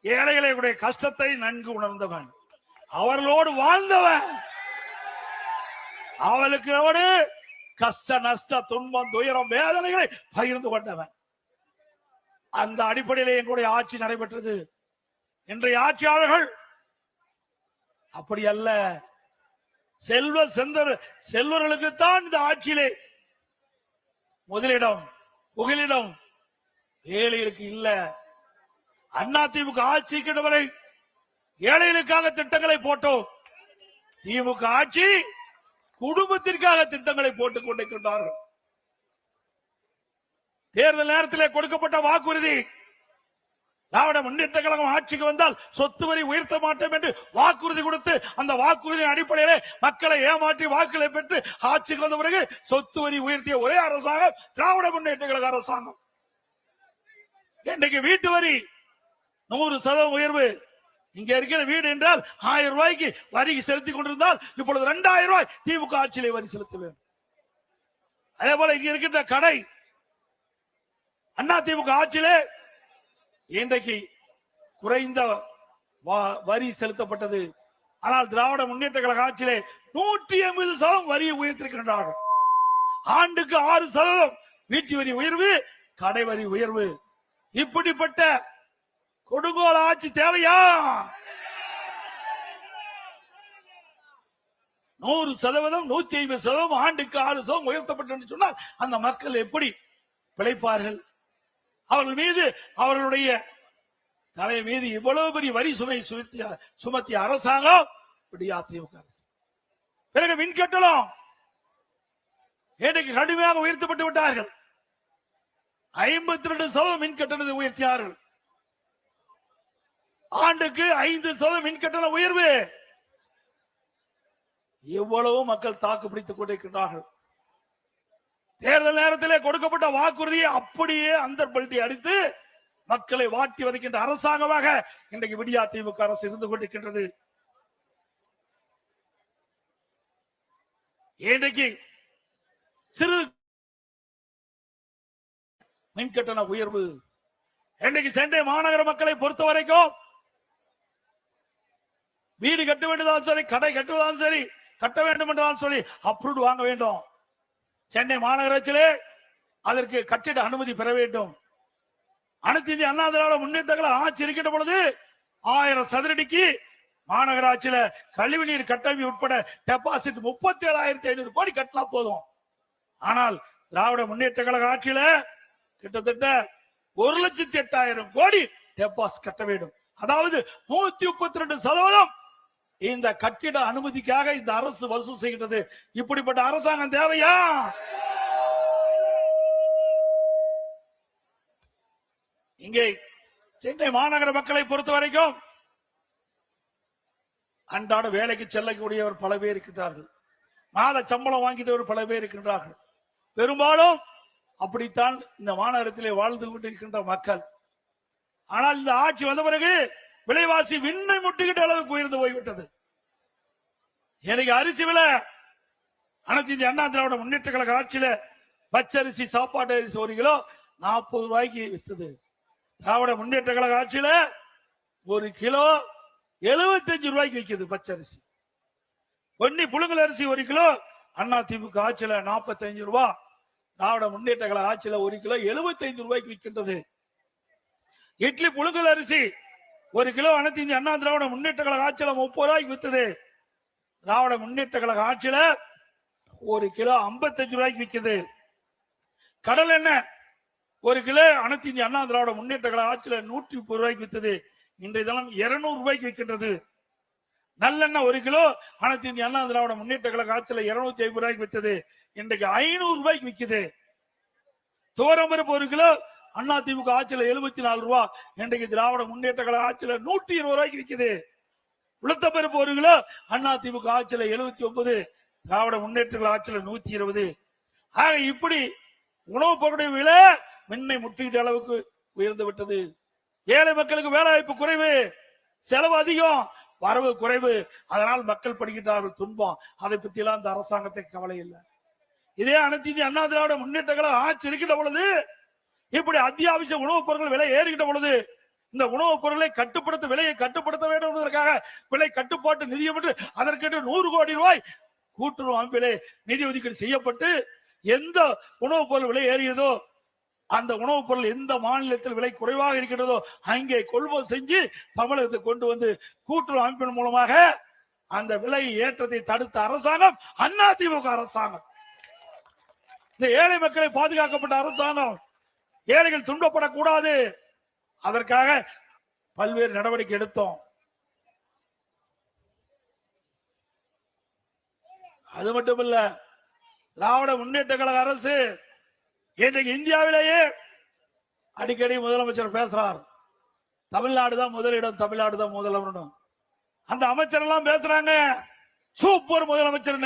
ஏழைகளுடைய கஷ்டத்தை நன்கு உணர்ந்தவன், அவர்களோடு வாழ்ந்தவன், அவளுக்கு கஷ்ட நஷ்ட துன்பம் துயரம் வேதனைகளை பகிர்ந்து கொண்டவன். அந்த அடிப்படையில் எங்களுடைய ஆட்சி நடைபெற்றது. இன்றைய ஆட்சியாளர்கள் அப்படி அல்ல. செல்வர்களுக்குத்தான் இந்த ஆட்சியிலே முதலிடம், புகலிடம், ஏழைகளுக்கு இல்ல. அதிமுக ஆட்சிக்கு வரை ஏழைகளுக்காக திட்டங்களை போட்டோம். திமுக ஆட்சி குடும்பத்திற்காக திட்டங்களை போட்டுக் கொண்டிருக்கின்றார்கள். தேர்தல் நேரத்தில் கொடுக்கப்பட்ட வாக்குறுதி, திராவிட முன்னேற்ற கழகம் ஆட்சிக்கு வந்தால் சொத்து வரி உயர்த்த மாட்டோம் என்று வாக்குறுதி கொடுத்து அந்த வாக்குறுதியின் அடிப்படையிலே மக்களை ஏமாற்றி வாக்குகளை பெற்று ஆட்சிக்கு வந்த பிறகு சொத்து வரி உயர்த்திய ஒரே அரசாங்கம் திராவிட முன்னேற்ற கழக அரசாங்கம். இன்றைக்கு வீட்டு வரி 100% உயர்வு. இங்க இருக்கிற வீடு என்றால் 1000 ரூபாய்க்கு வரி செலுத்திக் கொண்டிருந்தால் இப்பொழுது 2000 ரூபாய் திமுக ஆட்சியிலே வரி செலுத்த வேண்டும். அதே போல இங்க இருக்கின்ற கடை அதிமுக ஆட்சியிலே இன்றைக்கு குறைந்த வரி செலுத்தப்பட்டது. ஆனால் திராவிட முன்னேற்ற கழக ஆட்சியிலே 180% வரியை உயர்த்திருக்கின்றார்கள். ஆண்டுக்கு 6% வீட்டு வரி உயர்வு, கடை வரி உயர்வு. இப்படிப்பட்ட கொடுங்கோல் ஆட்சி தேவையா? 100%, 150%, ஆண்டுக்கு 6% உயர்த்தப்பட்டு சொன்னால் அந்த மக்கள் எப்படி பிழைப்பார்கள்? அவர்கள் மீது, அவர்களுடைய தலை மீது இவ்வளவு பெரிய வரி சுமை சுமத்திய அரசாங்கம் அதிமுக அரசு. பிறகு மின் கட்டணம் இன்றைக்கு கடுமையாக உயர்த்தப்பட்டு விட்டார்கள். 52% மின் கட்டணத்தை உயர்த்தியார்கள். ஆண்டுக்கு 5% மின் கட்டண உயர்வு. எவ்வளவு மக்கள் தாக்கு பிடித்துக் கொண்டிருக்கிறார்கள். தேர்தல் நேரத்திலே கொடுக்கப்பட்ட வாக்குறுதியை அப்படியே அந்தர்பல்ட்டி அடித்து மக்களை வாட்டி வதைக்கின்ற அரசாங்கமாக இன்றைக்கு விடியா திமுக அரசு இருந்து கொண்டிருக்கின்றது. இன்றைக்கு சிறு மின்கட்டண உயர்வு. இன்றைக்கு சென்னை மாநகர மக்களை பொறுத்த வரைக்கும் வீடு கட்ட வேண்டியதாலும் சரி, கடை கட்டுவதாலும் சரி, கட்ட வேண்டும் என்றாலும் சொல்லி அப்ரூவ் வாங்க வேண்டும். சென்னை மாநகராட்சியிலே அதற்கு கட்டிட அனுமதி பெற வேண்டும். அனைத்து இந்திய அண்ணா திராவிட முன்னேற்ற கழகம் ஆட்சி இருக்கின்ற பொழுது 1000 சதுரடிக்கு மாநகராட்சியில கழிவுநீர் கட்டமைப்பு உட்பட டெபாசிட் 37,500 கோடி கட்டினா போதும். ஆனால் திராவிட முன்னேற்ற கழக ஆட்சியில கிட்டத்தட்ட 1,08,000 கோடி டெபாசிட் கட்ட வேண்டும். அதாவது 132% இந்த கட்டிட அனுமதிக்காக இந்த அரசு வசூல் செய்கிறது. இப்படிப்பட்ட அரசாங்கம் தேவையா? இங்கே சென்னை மாநகர மக்களை பொறுத்த வரைக்கும் அன்றாட வேலைக்கு செல்லக்கூடியவர் பல பேர் இருக்கின்றார்கள். மாத சம்பளம் வாங்கிட்டவர் பல பேர் இருக்கின்றார்கள். பெரும்பாலும் அப்படித்தான் இந்த மாநகரத்திலே வாழ்ந்து கொண்டிருக்கின்ற மக்கள். ஆனால் இந்த ஆட்சி வந்த பிறகு விலைவாசி விண்ணை முட்டுகின்ற அளவுக்கு உயர்ந்து போய்விட்டது. எனக்கு அரிசி விலை அனைத்து இந்திய அண்ணா திராவிட முன்னேற்ற கழக ஆட்சியில பச்சரிசி, சாப்பாட்டு அரிசி 1 கிலோ 40 ரூபாய்க்கு வித்தது. திராவிட முன்னேற்ற கழக ஆட்சியில 1 கிலோ 75 ரூபாய்க்கு விற்கிறது பச்சரிசி. பொன்னி புழுங்கல் அரிசி 1 கிலோ அண்ணா திமுக ஆட்சியில 45 ரூபாய். திராவிட முன்னேற்ற கழக ஆட்சியில 1 கிலோ 75 ரூபாய்க்கு விற்கின்றது. இட்லி புழுங்கல் அரிசி 1 கிலோ அனைத்து இந்திய அண்ணா திராவிட முன்னேற்ற கழக ஆட்சியில 30 ரூபாய்க்கு வித்தது. திராவிட முன்னேற்ற கழக ஆட்சியில 1 கிலோ 55 ரூபாய்க்கு விற்கிறது. கடல் எண்ணெய் 1 கிலோ அனைத்து இந்திய அண்ணா திராவிட முன்னேற்ற கழக ஆட்சியில 130 ரூபாய்க்கு வித்தது. இன்றைய தினம் 200 ரூபாய்க்கு விற்கின்றது. நல்லெண்ணெய் 1 கிலோ அனைத்து இந்திய அண்ணா திராவிட முன்னேற்ற கழக ஆட்சியில 250 ரூபாய்க்கு வித்தது. இன்றைக்கு 500 ரூபாய்க்கு விற்குது. துவரம்பருப்பு 1 கிலோ அண்ணா திமுக ஆட்சியில 74 ரூபாய். இன்றைக்கு திராவிட முன்னேற்ற கழக ஆட்சியில 120 ரூபாய்க்கு விற்குது. உளுத்தப்பருப்பு 1 கிலோ அண்ணா திமுக ஆட்சியில 79, திராவிட முன்னேற்ற கழக ஆட்சியில 120. ஆக இப்படி உணவுப் பொருளுடைய விலை மின்னை முட்டிக்கிட்ட அளவுக்கு உயர்ந்து விட்டது. ஏழை மக்களுக்கு வேலை வாய்ப்பு குறைவு, செலவு அதிகம், வரவு குறைவு. அதனால் மக்கள் படுகின்றார்கள் துன்பம். அதை பத்தி எல்லாம் இந்த அரசாங்கத்துக்கு கவலை இல்லை. இதே அனைத்து இந்திய அண்ணா திராவிட முன்னேற்ற கழக ஆட்சி இருக்கின்ற பொழுது இப்படி அத்தியாவசிய உணவுப் பொருட்கள் விலை ஏறுகின்ற பொழுது இந்த உணவுப் பொருளை கட்டுப்படுத்த, விலையை கட்டுப்படுத்த வேண்டும் என்பதற்காக விலை கட்டுப்பாட்டு நிதியம் என்று அதற்கென்று 100 கோடி ரூபாய் கூட்டுறவு அமைப்பிலே நிதி ஒதுக்கீடு செய்யப்பட்டு எந்த உணவுப் பொருள் விலை ஏறியதோ அந்த உணவுப் பொருள் எந்த மாநிலத்தில் விலை குறைவாக இருக்கின்றதோ அங்கே கொள்முதல் செஞ்சு தமிழகத்துக்கு கொண்டு வந்து கூட்டுறவு அமைப்பின் மூலமாக அந்த விலை ஏற்றத்தை தடுத்த அரசாங்கம் அதிமுக அரசாங்கம். இந்த ஏழை மக்களை பாதுகாக்கப்பட்ட அரசாங்கம். ஏழைகள் துன்பப்படக்கூடாது, அதற்காக பல்வேறு நடவடிக்கை எடுத்தோம். அது மட்டுமல்ல, திராவிட முன்னேற்ற கழக அரசு இன்றைக்கு இந்தியாவிலேயே அடிக்கடி முதலமைச்சர் பேசுறார், தமிழ்நாடு தான் முதலிடம், தமிழ்நாடு தான் முதலிடம். அந்த அமைச்சர் எல்லாம் பேசுறாங்க சூப்பர் முதலமைச்சர்.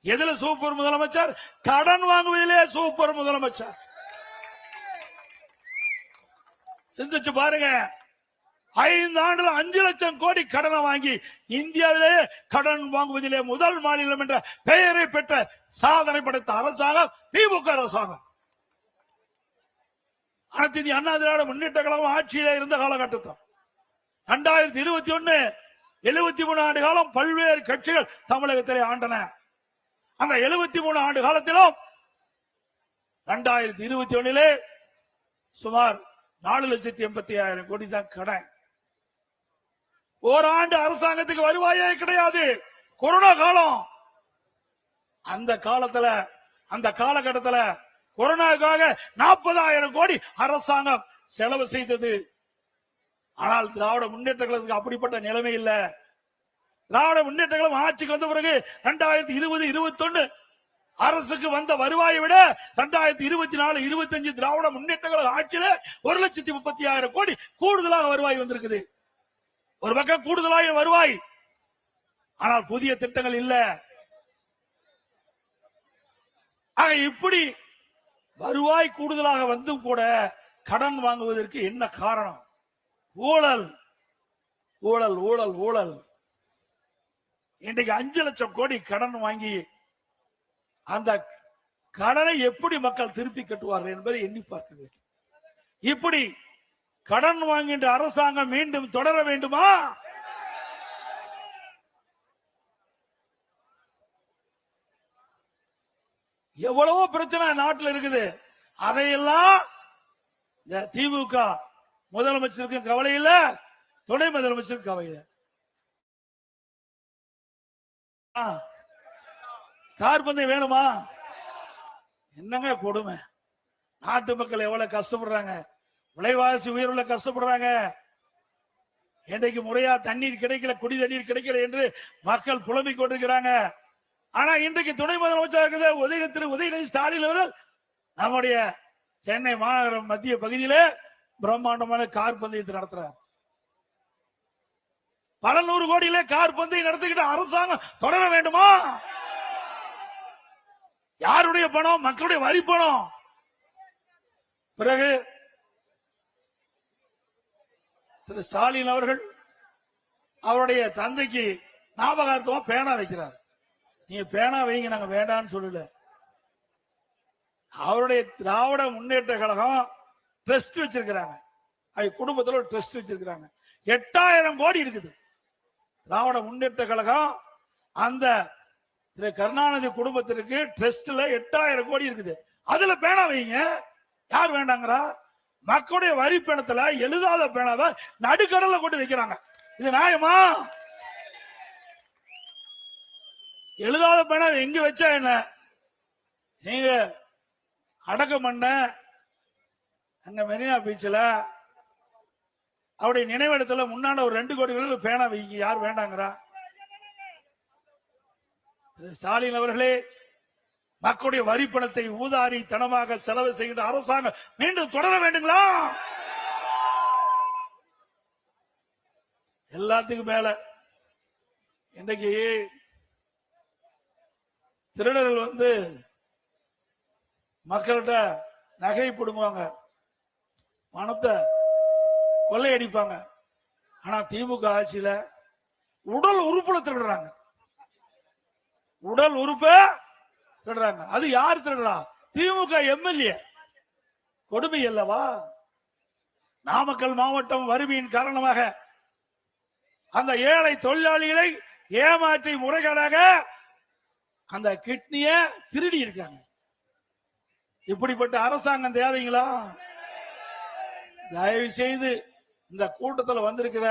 எதுல சூப்பர் முதலமைச்சர்? கடன் வாங்குவதிலே சூப்பர் முதலமைச்சர். சிந்திச்சு பாருங்க, 5 ஆண்டுல 5 லட்சம் கோடி கடனை வாங்கி இந்தியாவிலேயே கடன் வாங்குவதிலே முதல் மாநிலம் என்ற பெயரை பெற்ற சாதனை படைத்த அரசாங்கம் திமுக அரசாங்கம். அனைத்து இந்திய அண்ணா திராவிட முன்னேற்ற கழகம் ஆட்சியில இருந்த காலகட்டத்தில் 2021 73 ஆண்டு காலம் பல்வேறு கட்சிகள் தமிழகத்திலே ஆண்டன. அந்த 73 ஆண்டு காலத்திலும் 2021 சுமார் 4,80,000 கோடி தான் கடன். ஓராண்டு அரசாங்கத்துக்கு வருவாயே கிடையாது. கொரோனா காலம். அந்த காலத்துல, அந்த காலகட்டத்துல கொரோனாவுக்காக 40,000 கோடி அரசாங்கம் செலவு செய்தது. ஆனால் திராவிட முன்னேற்ற கழகத்துக்கு அப்படிப்பட்ட நிலைமை இல்ல. திராவிட முன்னேற்ற கழகம் ஆட்சிக்கு வந்த பிறகு 2020-21 அரசுக்கு வந்த வருவாயை விட 2024-25 திராவிட முன்னேற்ற கழக ஆட்சியில 1,30,000 கோடி கூடுதலாக வருவாய் வந்திருக்குது. ஒரு பக்கம் கூடுதலாக வருவாய், ஆனால் புதிய திட்டங்கள் இல்ல. ஆக இப்படி வருவாய் கூடுதலாக வந்தும் கூட கடன் வாங்குவதற்கு என்ன காரணம்? ஊழல், ஊழல், ஊழல், ஊழல். இன்றைக்கு 5 லட்சம் கோடி கடன் வாங்கி அந்த கடனை எப்படி மக்கள் திருப்பி கட்டுவார்கள் என்பதை எண்ணி பார்க்க வேண்டும். இப்படி கடன் வாங்குகின்ற அரசாங்கம் மீண்டும் தொடர வேண்டுமா? எவ்வளவோ பிரச்சனை நாட்டில் இருக்குது. அதையெல்லாம் திமுக முதலமைச்சருக்கு கவலை இல்ல, துணை முதலமைச்சருக்கு கவலை இல்ல. கார் பந்தயம் வேணுமா? என்னங்க கொடுமை. நாட்டு மக்கள் எவ்வளவு கஷ்டப்படுறாங்க, விலைவாசி உயர்வுல கஷ்டப்படுறாங்க. இன்றைக்கு முறையா தண்ணீர் கிடைக்கல, குடி தண்ணீர் கிடைக்கல என்று மக்கள் புலம்பிக் கொண்டிருக்கிறாங்க. ஆனா இன்றைக்கு துணை முதலமைச்சர் திரு உதயநிதி ஸ்டாலின் அவர்கள் நம்முடைய சென்னை மாநகரம் மத்திய பகுதியில பிரம்மாண்டமான கார் பந்தயத்தை நடத்துறார். பல 100 கோடியில கார் பந்தயம் நடத்திக்கிட்ட அரசாங்கம் தொடர வேண்டுமா? யாருடைய பணம்? மக்களுடைய வரி பணம். பிறகு திரு ஸ்டாலின் அவர்கள் அவருடைய தந்தைக்கு ஞாபகார்த்தமா பேனா வைக்கிறார். நீங்க பேனா வைங்க, நாங்க வேண்டாம்னு சொல்லல. அவருடைய திராவிட முன்னேற்ற கழகம் ட்ரஸ்ட் வச்சிருக்கிறாங்க. அது குடும்பத்தில் ஒரு ட்ரஸ்ட் வச்சிருக்கிறாங்க. 8,000 கோடி இருக்குது. திராவிட முன்னேற்ற கழகம் அந்த திரு கருணாநிதி குடும்பத்திற்கு ட்ரஸ்ட்ல 8,000 கோடி இருக்குது. அதுல பேனா வைங்க. யார் வேண்டாங்கிறா? மக்களுடைய வரி பணத்துல எழுதாத பேனாவை நடுக்கடல கொண்டு வைக்கிறாங்க. இது நியாயமா? எழுதாத பேனாவை எங்க வச்சா என்ன? நீங்க அடக்கம் பண்ண அங்க மெரினா பீச்சில் அவருடைய நினைவிடத்துல முன்னாடி ஒரு 2 கோடி பேனா வைங்க. யார் வேண்டாங்கிறா? ஸ்டாலின் அவர்களே, மக்களுடைய வரி பணத்தை ஊதாரி தனமாக செலவு செய்கின்ற அரசாங்கம் மீண்டும் தொடர வேண்டுங்களா? எல்லாத்துக்கும் மேல இன்றைக்கு திருடர்கள் மக்கள்கிட்ட நகை பிடுங்குவாங்க, பணத்தை கொள்ளையடிப்பாங்க. ஆனா திமுக ஆட்சியில உடல் உறுப்புல திருடுறாங்க. உடல் உறுப்பை திருடுறாங்க. அது யார் திருடுறா? திமுக எம்எல்ஏ. கொடுமை அல்லவா? நாமக்கல் மாவட்டம் வறுமையின் காரணமாக அந்த ஏழை தொழிலாளிகளை ஏமாற்றி முறைகேடாக அந்த கிட்னிய திருடி இருக்காங்க. இப்படிப்பட்ட அரசாங்கம் தேவைங்களா? தயவு செய்து இந்த கூட்டத்தில் வந்திருக்கிற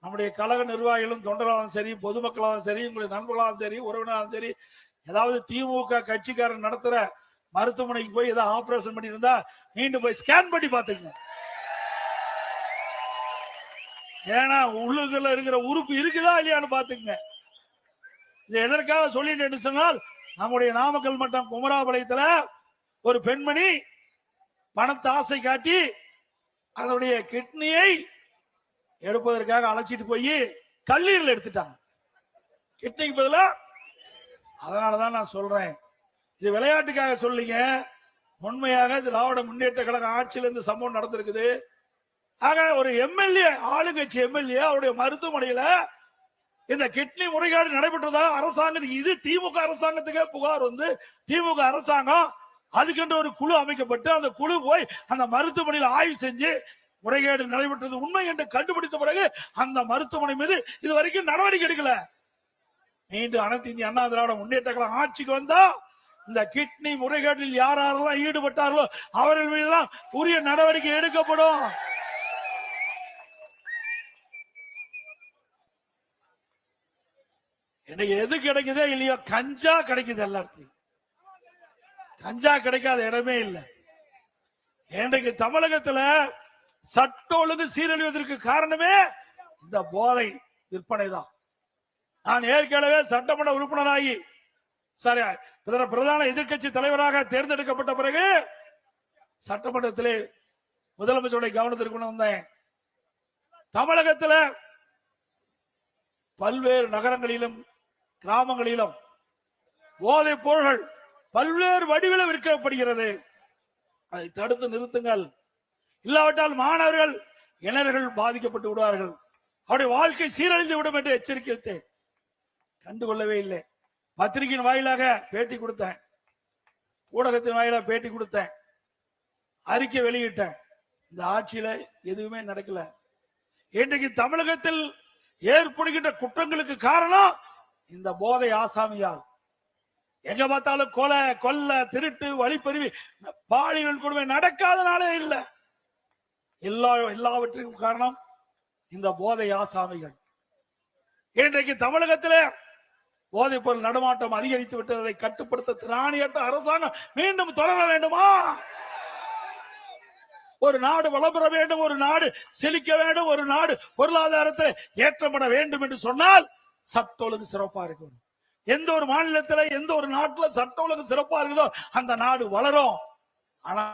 நம்முடைய கழக நிர்வாகிகளும் தொண்டராலும் சரி, பொதுமக்களாலும் சரி, உங்களுடைய நண்பர்களாலும் சரி, உறவினராலும் சரி, ஏதாவது திமுக கட்சிக்காரன் நடத்துற மருத்துவமனைக்கு போய் ஏதாவது ஆபரேஷன் பண்ணி இருந்தா மீண்டும் போய் ஸ்கேன் பண்ணி பாத்துங்க. ஏன்னா உள்ளுக்குள்ள இருக்கிற உறுப்பு இருக்குதா இல்லையான்னு பாத்துங்க. இது எதற்காக சொல்லிட்டு சொன்னால், நம்முடைய நாமக்கல் மட்டம் குமராபாளையத்துல ஒரு பெண்மணி பணத்தை ஆசை காட்டி அதனுடைய கிட்னியை எடுப்பதற்காக அழைச்சிட்டு போய் கல்லீரல் எடுத்துட்டாங்க, கிட்னிக்கு பதிலா. அதனாலதான் நான் சொல்றேன், இது விளையாட்டுக்காக சொல்லிங்க, உண்மையாக திராவிட முன்னேற்ற கழக ஆட்சியில் இருந்து சம்பவம் நடந்திருக்குது. ஆக ஒரு எம்எல்ஏ, ஆளுங்கட்சி எம்எல்ஏ, அவருடைய மருத்துவமனையில இந்த கிட்னி முறைகேடு நடைபெற்றதா அரசாங்கத்துக்கு, இது திமுக அரசாங்கத்துக்கே புகார் வந்து திமுக அரசாங்கம் அதுக்கென்று ஒரு குழு அமைக்கப்பட்டு அந்த குழு போய் அந்த மருத்துவமனையில் ஆய்வு செஞ்சு முறைகேடு நடைபெற்றது உண்மை என்று கண்டுபிடித்த பிறகு அந்த மருத்துவமனை மீது இது வரைக்கும் நடவடிக்கை எடுக்கல. மீண்டும் அனைத்து இந்திய அண்ணா திராவிட முன்னேற்ற கழகம் ஆட்சிக்கு வந்தா இந்த கிட்னி முறைகேட்டில் யாரெல்லாம் ஈடுபட்டார்களோ அவர்கள் மீதுதான் உரிய நடவடிக்கை எடுக்கப்படும். இன்னைக்கு எது கிடைக்குதோ இல்லையோ, கஞ்சா கிடைக்குது எல்லாத்தையும். கஞ்சா கிடைக்காத இடமே இல்லை. இன்றைக்கு தமிழகத்துல சட்ட ஒழுங்கு சீரழிவதற்கு காரணமே இந்த போதை விற்பனை தான். நான் ஏற்கனவே சட்டமன்ற உறுப்பினராகி பிரதான எதிர்கட்சி தலைவராக தேர்ந்தெடுக்கப்பட்ட பிறகு சட்டமன்றத்திலே முதலமைச்சருடைய கவனத்திற்கு கொண்டு வந்தேன். தமிழகத்தில் பல்வேறு நகரங்களிலும் கிராமங்களிலும் போதைப் பொருள்கள் பல்வேறு வடிவில் விற்கப்படுகிறது. அதை தடுத்து நிறுத்துங்கள், இல்லாவிட்டால் மாணவர்கள் இளைஞர்கள் பாதிக்கப்பட்டு விடுவார்கள், அவருடைய வாழ்க்கை சீரழிந்து விடும் என்று எச்சரிக்கைத்தேன். கண்டுகொள்ளவே இல்லை. பத்திரிகையின் வாயிலாக பேட்டி கொடுத்தேன், ஊடகத்தின் வாயிலாக பேட்டி கொடுத்தேன், அறிக்கை வெளியிட்டேன். இந்த ஆட்சியில எதுவுமே நடக்கல. இன்றைக்கு தமிழகத்தில் ஏற்படுகின்ற குற்றங்களுக்கு காரணம் இந்த போதை ஆசாமியால். எங்க பார்த்தாலும் கொலை, கொல்ல, திருட்டு, வழிப்பறிவு, பாலியல் கொடுமை நடக்காதனாலே இல்லை. எல்லாவற்றுக்கும் காரணம் இந்த போதை ஆசாமிகள். இன்றைக்கு தமிழகத்திலே போதைப் பொருள் நடமாட்டம் அதிகரித்து விட்டதை கட்டுப்படுத்த திராணியற்ற அரசாங்கம் மீண்டும் தொடர வேண்டுமா? ஒரு நாடு வளம் பெற வேண்டும், ஒரு நாடு செழிக்க வேண்டும், ஒரு நாடு பொருளாதாரத்தில் ஏற்றப்பட வேண்டும் என்று சொன்னால் சட்ட ஒழுங்கு சிறப்பா இருக்கும். எந்த ஒரு மாநிலத்தில், எந்த ஒரு நாட்டில் சட்ட ஒழுங்கு சிறப்பா இருக்குதோ அந்த நாடு வளரும். ஆனா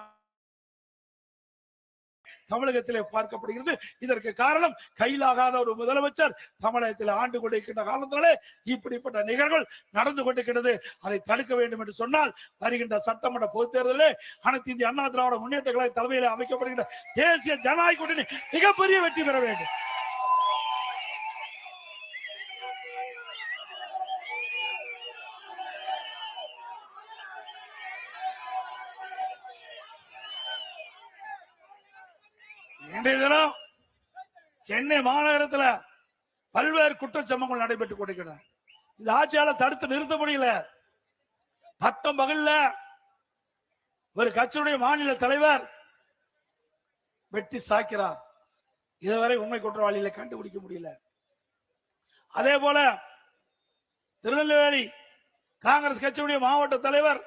தமிழகத்திலே பார்க்கப்படுகிறது. இதற்கு காரணம் கையிலாகாத ஒரு முதலமைச்சர் தமிழகத்தில் ஆண்டு கொண்டிருக்கின்ற காலத்திலே இப்படிப்பட்ட நிகழ்வுகள் நடந்து கொண்டிருக்கிறது. அதை தடுக்க வேண்டும் என்று சொன்னால் வருகின்ற சட்டமன்ற பொதுத் தேர்தலில் அனைத்து இந்திய அண்ணா திராவிட முன்னேற்ற கழக தலைமையில் அமைக்கப்படுகின்ற தேசிய ஜனநாயக கூட்டணி மிகப்பெரிய வெற்றி பெற வேண்டும். இன்றைய தினம் சென்னை மாநகரத்தில் பல்வேறு குற்றச்சம்பவங்கள் நடைபெற்றுக் கொண்டிருக்கின்றன. இந்த ஆட்சியால தடுத்து நிறுத்த முடியல. பட்டம் பகல்ல ஒரு கட்சியுடைய மாநில தலைவர் வெட்டி சாக்கிறார். இதுவரை உண்மை குற்றவாளிகளை கண்டுபிடிக்க முடியல. அதே போல திருநெல்வேலி காங்கிரஸ் கட்சியுடைய மாவட்ட தலைவர்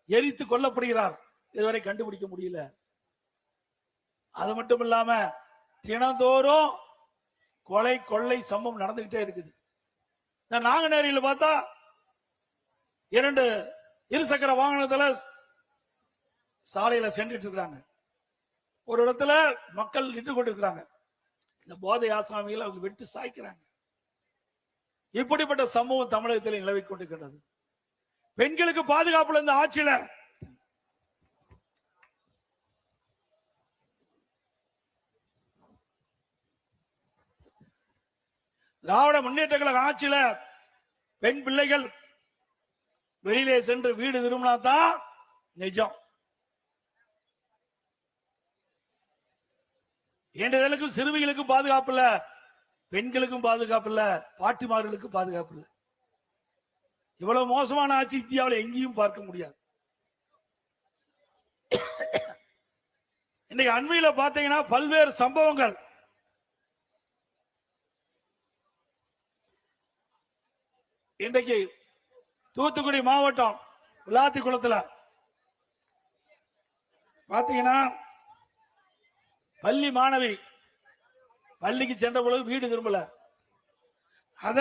எரித்து கொல்லப்படுகிறார். இதுவரை கண்டுபிடிக்க முடியல. அது மட்டும் இல்லாம தினந்தோறும் கொலை கொள்ளை சம்பவம் நடந்துகிட்டே இருக்குது. நாங்குநேரியில் பார்த்தா 2 இருசக்கர வாகனத்துல சாலையில சென்றுட்டு இருக்கிறாங்க. ஒரு இடத்துல மக்கள் நின்று கொண்டிருக்கிறாங்க. இந்த போதை ஆசாமிகள் அவங்க வெட்டி சாய்க்கிறாங்க. இப்படிப்பட்ட சம்பவம் தமிழகத்தில் நிலவி கொண்டிருக்கிறது. பெண்களுக்கு பாதுகாப்புல இந்த ஆட்சியில திராவிட முன்னேற்ற கழக ஆட்சியில பெண் பிள்ளைகள் வெளியிலே சென்று வீடு திரும்பினா தான் நிஜம். ஏண்டதலுக்கும் சிறுமிகளுக்கும் பாதுகாப்பு இல்ல, பெண்களுக்கும் பாதுகாப்பு இல்ல, பாட்டிமார்களுக்கும் பாதுகாப்பு இல்ல. இவ்வளவு மோசமான ஆட்சி இந்தியாவில் எங்கேயும் பார்க்க முடியாது. இன்னைக்கு அண்மையில பாத்தீங்கன்னா பல்வேறு சம்பவங்கள். இன்றைக்கு தூத்துக்குடி மாவட்டம் விளாத்திக்குளத்துல பாத்தீங்கன்னா பள்ளி மாணவி பள்ளிக்கு சென்ற பொழுது வீடு திரும்பல, அத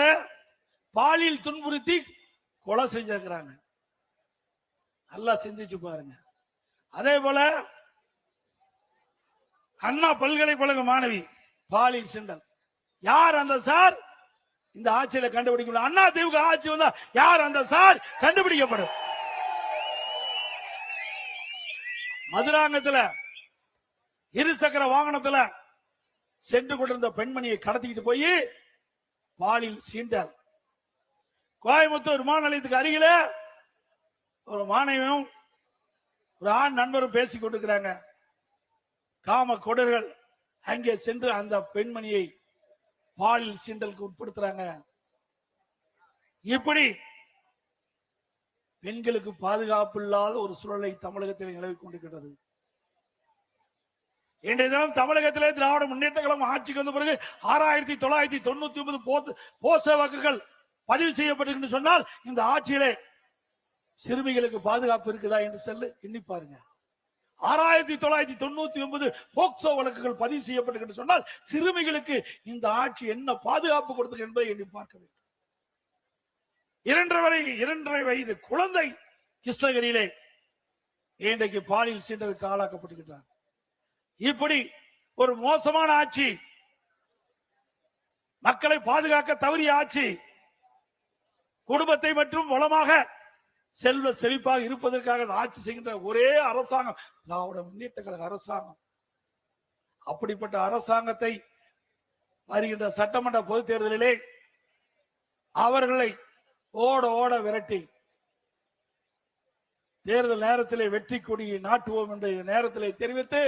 பாலியல் துன்புறுத்தி கொலை செஞ்சிருக்கிறாங்க. நல்லா சிந்திச்சு பாருங்க. அதே போல அண்ணா பல்கலைக்கழக மாணவி பாலியல் சீண்டல். யார் அந்த சார்? இந்த ஆட்சியில கண்டுபிடிக்க. அண்ணா திமுக ஆட்சி வந்தா யார் அந்த சார் கண்டுபிடிக்கப்படும். மதுராங்கத்துல இருசக்கர வாகனத்துல சென்று கொண்டிருந்த பெண்மணியை கடத்திக்கிட்டு போய் பாலியல் சீண்டல். கோயம்புத்தூர் விமான நிலையத்துக்கு அருகில ஒரு மாணவியும் ஒரு ஆண் நண்பரும் பேசிக் கொண்டிருக்கிறாங்க. காம கொடர்கள் அங்கே சென்று அந்த பெண்மணியை பாலியல் சீண்டலுக்கு உட்படுத்துறாங்க. இப்படி பெண்களுக்கு பாதுகாப்பு இல்லாத ஒரு சூழலை தமிழகத்தில் நிலவிக் கொண்டிருக்கிறது. இன்றைய தினம் தமிழகத்திலே திராவிட முன்னேற்ற கழகம் ஆட்சிக்கு வந்த பிறகு 6999 போச வாக்குகள் பதிவு செய்யப்பட்டிருக்கு சொன்னால் இந்த ஆட்சியிலே சிறுமிகளுக்கு பாதுகாப்பு இருக்குதா என்று சொல்லி எண்ணி பாருங்க. 6999 போக்சோ வழக்குகள் பதிவு செய்யப்பட்டிருக்கு சொன்னால் சிறுமிகளுக்கு இந்த ஆட்சி என்ன பாதுகாப்பு கொடுத்தது என்பதை எண்ணி பார்க்க வேண்டும். 2.5 வயது குழந்தை கிருஷ்ணகிரியிலே இன்றைக்கு பாலியல் சீண்டலுக்கு ஆளாக்கப்பட்டிருக்கிறார். இப்படி ஒரு மோசமான ஆட்சி, மக்களை பாதுகாக்க தவறிய ஆட்சி, குடும்பத்தை மற்றும் வளமாக செல்வ செழிப்பாக இருப்பதற்காக ஆட்சி செய்கின்ற ஒரே அரசாங்கம் திராவிட முன்னேற்ற கழக அரசாங்கம். அப்படிப்பட்ட அரசாங்கத்தை வருகின்ற சட்டமன்ற பொதுத் தேர்தலிலே அவர்களை ஓட ஓட விரட்டி தேர்தல் நேரத்திலே வெற்றி கொடியை நாட்டுவோம் என்ற நேரத்திலே தெரிவித்து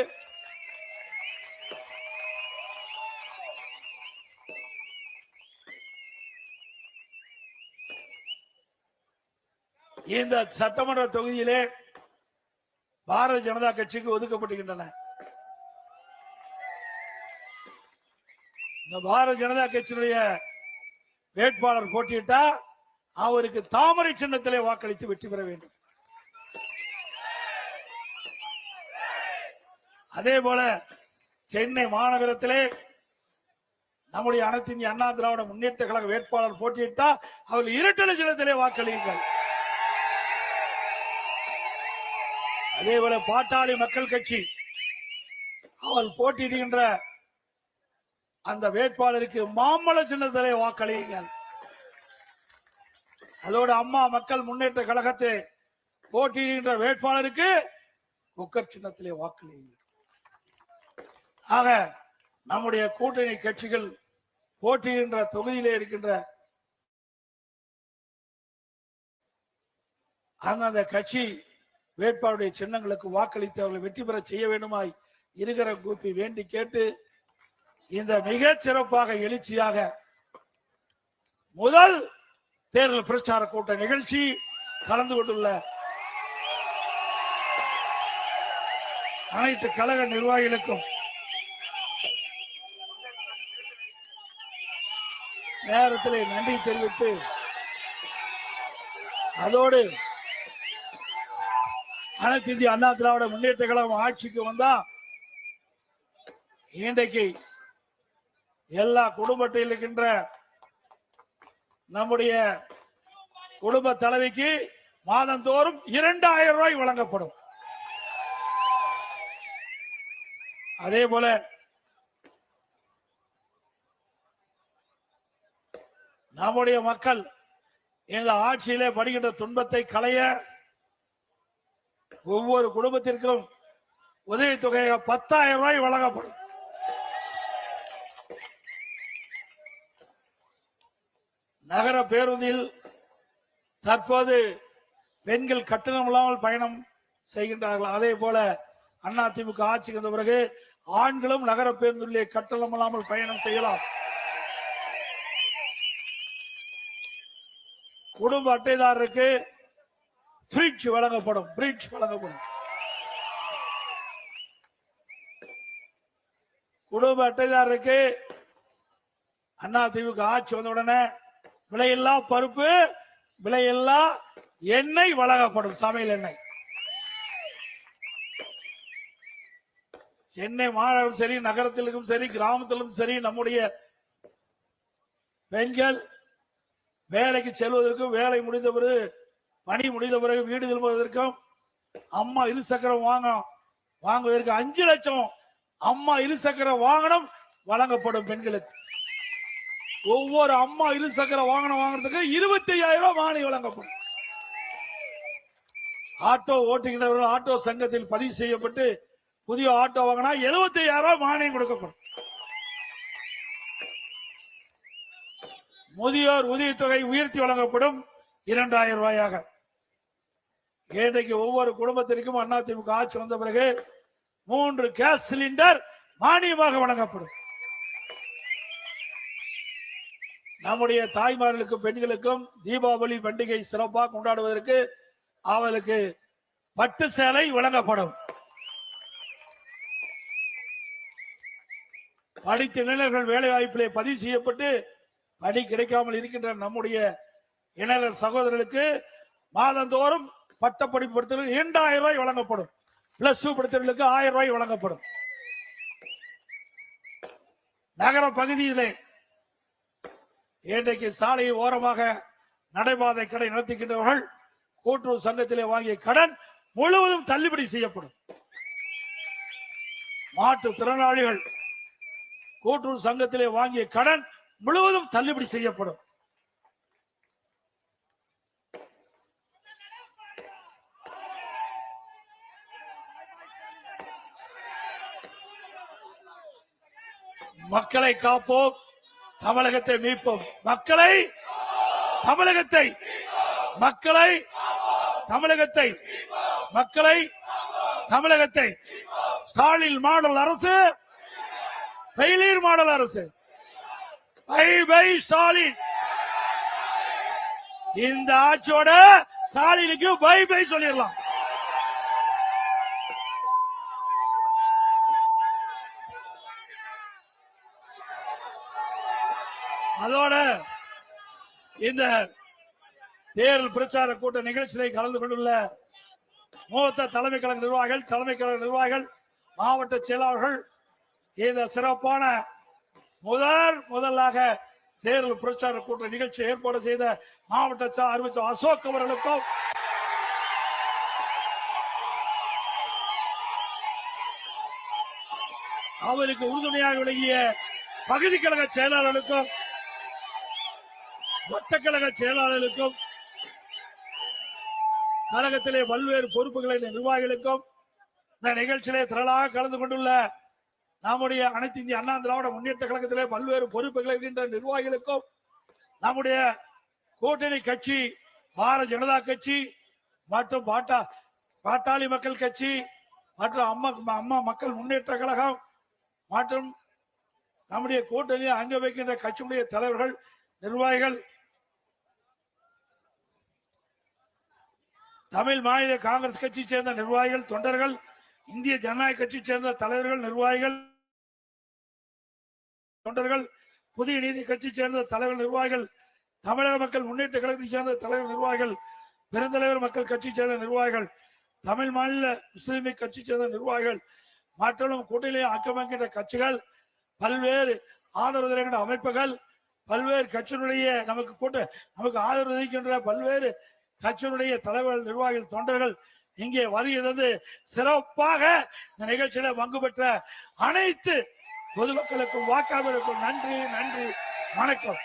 இந்த சட்டமன்ற தொகுதியிலே பாரதிய ஜனதா கட்சிக்கு ஒதுக்கப்பட்டுகின்றன. இந்த பாரதிய ஜனதா கட்சியினுடைய வேட்பாளர் போட்டியிட்டா அவருக்கு தாமரை சின்னத்திலே வாக்களித்து வெற்றி பெற வேண்டும். அதே போல சென்னை மாநகரத்திலே நம்முடைய அனைத்து இந்திய அண்ணா திராவிட முன்னேற்ற கழக வேட்பாளர் போட்டியிட்டா அவர் இரட்டை சின்னத்திலே வாக்களியுங்கள். அதே போல பாட்டாளி மக்கள் கட்சி அவள் போட்டியிடுகின்ற அந்த வேட்பாளருக்கு மாம்பழ சின்னத்திலே வாக்களியுங்கள். அதோடு அம்மா மக்கள் முன்னேற்ற கழகத்தை போட்டியிடுகின்ற வேட்பாளருக்கு குக்கர் சின்னத்திலே வாக்களியுங்கள். ஆக நம்முடைய கூட்டணி கட்சிகள் போட்டியிடுகின்ற தொகுதியிலே இருக்கின்ற அந்த கட்சி வேட்பாளருடைய சின்னங்களுக்கு வாக்களித்து அவர்களை வெற்றி பெற செய்ய வேண்டுமாய் இருக்கிற கூப்பி வேண்டி கேட்டு இந்த மிக சிறப்பாக எழுச்சியாக முதல் தேர்தல் பிரச்சார கூட்ட நிகழ்ச்சி கலந்து கொண்டுள்ள அனைத்து கழக நிர்வாகிகளுக்கும் நேரத்திலே நன்றி தெரிவித்து அதோடு அனைத்து இந்திய அண்ணா திராவிட முன்னேற்ற கழகம் ஆட்சிக்கு வந்தா இன்றைக்கு எல்லா குடும்பத்தில் இருக்கின்ற நம்முடைய குடும்ப தலைவிக்கு மாதந்தோறும் 2000 ரூபாய் வழங்கப்படும். அதே போல நம்முடைய மக்கள் இந்த ஆட்சியிலே படுகின்ற துன்பத்தை களைய ஒவ்வொரு குடும்பத்திற்கும் உதவித்தொகையாக 10,000 ரூபாய் வழங்கப்படும். நகர பேருந்தில் தற்போது பெண்கள் கட்டணம் இல்லாமல் பயணம் செய்கின்றார்கள். அதே போல அதிமுக ஆட்சிக்கு வந்த பிறகு ஆண்களும் நகர பேருந்திலே கட்டணம் இல்லாமல் பயணம் செய்யலாம். குடும்ப அட்டைதாரருக்கு ஃப்ரிட்ஜ் வழங்கப்படும். குடும்ப அட்டைதாரருக்கு அதிமுக ஆட்சி வந்த உடனே விலையில்லா பருப்பு, விலையில்லா எண்ணெய் வழங்கப்படும். சமையல் எண்ணெய் சென்னை மாநகரம் சரி, நகரத்திலும் சரி, கிராமத்திலும் சரி, நம்முடைய பெண்கள் வேலைக்கு செல்வதற்கும், வேலை முடிந்த பிறகு பணி முடிந்த பிறகு வீடு திரும்புவதற்கும் அம்மா இருசக்கரம் வாங்குவதற்கு 5 லட்சம் அம்மா இருசக்கர வாகனம் வழங்கப்படும். பெண்களுக்கு ஒவ்வொரு அம்மா இருசக்கர வாகனம் வாங்குறதுக்கு 25,000 ரூபாய் மானியம் வழங்கப்படும். ஆட்டோ ஓட்டுகின்றவர்கள் ஆட்டோ சங்கத்தில் பதிவு செய்யப்பட்டு புதிய ஆட்டோ வாங்கினா 75,000 ரூபாய் மானியம் கொடுக்கப்படும். முதியோர் உதவித்தொகை உயர்த்தி வழங்கப்படும் 2,000 ரூபாயாக. இன்றைக்கு ஒவ்வொரு குடும்பத்திற்கும் அதிமுக ஆட்சி வந்த பிறகு 3 கேஸ் சிலிண்டர் மானியமாக வழங்கப்படும். நம்முடைய தாய்மார்களுக்கும் பெண்களுக்கும் தீபாவளி பண்டிகை சிறப்பாக கொண்டாடுவதற்கு அவர்களுக்கு பட்டு சேலை வழங்கப்படும். படித்த இளைஞர்கள் வேலை வாய்ப்பிலே பதிவு செய்யப்பட்டு பணி கிடைக்காமல் இருக்கின்ற நம்முடைய இளைஞர் சகோதரர்களுக்கு மாதந்தோறும் பட்டப்படிப்பு படித்தவர்களுக்கு 2,000 ரூபாய் வழங்கப்படும். +2 படித்தவர்களுக்கு 1000 ரூபாய் வழங்கப்படும். நகர பகுதியிலே இன்றைக்கு சாலை ஓரமாக நடைபாதை கடை நடத்துகின்றவர்கள் கூட்டுறவு சங்கத்திலே வாங்கிய கடன் முழுவதும் தள்ளுபடி செய்யப்படும். மாற்றுத்திறனாளிகள் கூட்டுறவு சங்கத்திலே வாங்கிய கடன் முழுவதும் தள்ளுபடி செய்யப்படும். மக்களை காப்போம், தமிழகத்தை மீட்போம். மக்களை தமிழகத்தை மக்களை தமிழகத்தை மக்களை தமிழகத்தை ஸ்டாலின் மாடல் அரசு, ஃபெயிலியர் மாடல் அரசு. Bye bye Stalin. இந்த ஆட்சியோட ஸ்டாலினுக்கு பை பை சொல்லிடலாம். அதோட இந்த தேர்தல் பிரச்சார கூட்ட நிகழ்ச்சியை கலந்து கொண்டுள்ள மூத்த தலைமை கழக நிர்வாகிகள், மாவட்ட செயலாளர்கள், இந்த சிறப்பான முதலாக தேர்தல் பிரச்சார கூட்ட நிகழ்ச்சி ஏற்பாடு செய்த மாவட்ட அறிவிச்ச அசோக் அவர்களுக்கும், அவருக்கு உறுதுணையாக விளங்கிய பகுதி கழக செயலாளர்களுக்கும், வட்டக்கழக செயலாளர்களுக்கும், கழகத்திலே பல்வேறு பொறுப்புகளை நிர்வாகிகளுக்கும், இந்த நிகழ்ச்சியிலே திரளாக கலந்து கொண்டுள்ள நம்முடைய அனைத்து இந்திய அண்ணா திராவிட முன்னேற்ற கழகத்திலே பல்வேறு பொறுப்புகளை இருக்கின்ற நிர்வாகிகளுக்கும், நம்முடைய கூட்டணி கட்சி பாரதிய ஜனதா கட்சி மற்றும் பாட்டாளி மக்கள் கட்சி மற்றும் அம்மா மக்கள் முன்னேற்ற கழகம் மற்றும் நம்முடைய கூட்டணியை அங்க வைக்கின்ற கட்சியுடைய தலைவர்கள், நிர்வாகிகள், தமிழ் மாநில காங்கிரஸ் கட்சி சேர்ந்த நிர்வாகிகள், தொண்டர்கள், இந்திய ஜனநாயக கட்சி சேர்ந்த தலைவர்கள், நிர்வாகிகள், தொண்டர்கள், புதிய நீதி கட்சி சேர்ந்த தலைவர் நிர்வாகிகள், தமிழக மக்கள் முன்னேற்ற கழகத்தை சேர்ந்த தலைவர் நிர்வாகிகள், பெருந்தலைவர் மக்கள் கட்சி சேர்ந்த நிர்வாகிகள், தமிழ் மாநில முஸ்லிம் கட்சி சேர்ந்த நிர்வாகிகள் மற்றும் கூட்டணியை ஆக்கமாக்கின்ற கட்சிகள், பல்வேறு ஆதரவு தருகின்ற அமைப்புகள், பல்வேறு கட்சியினுடைய நமக்கு ஆதரவு அளிக்கின்ற பல்வேறு கட்சியினுடைய தலைவர்கள், நிர்வாகிகள், தொண்டர்கள் இங்கே வருகிறது. சிறப்பாக இந்த நிகழ்ச்சியில பங்கு பெற்ற அனைத்து பொதுமக்களுக்கும் வாக்காளர்களுக்கும் நன்றி, வணக்கம்.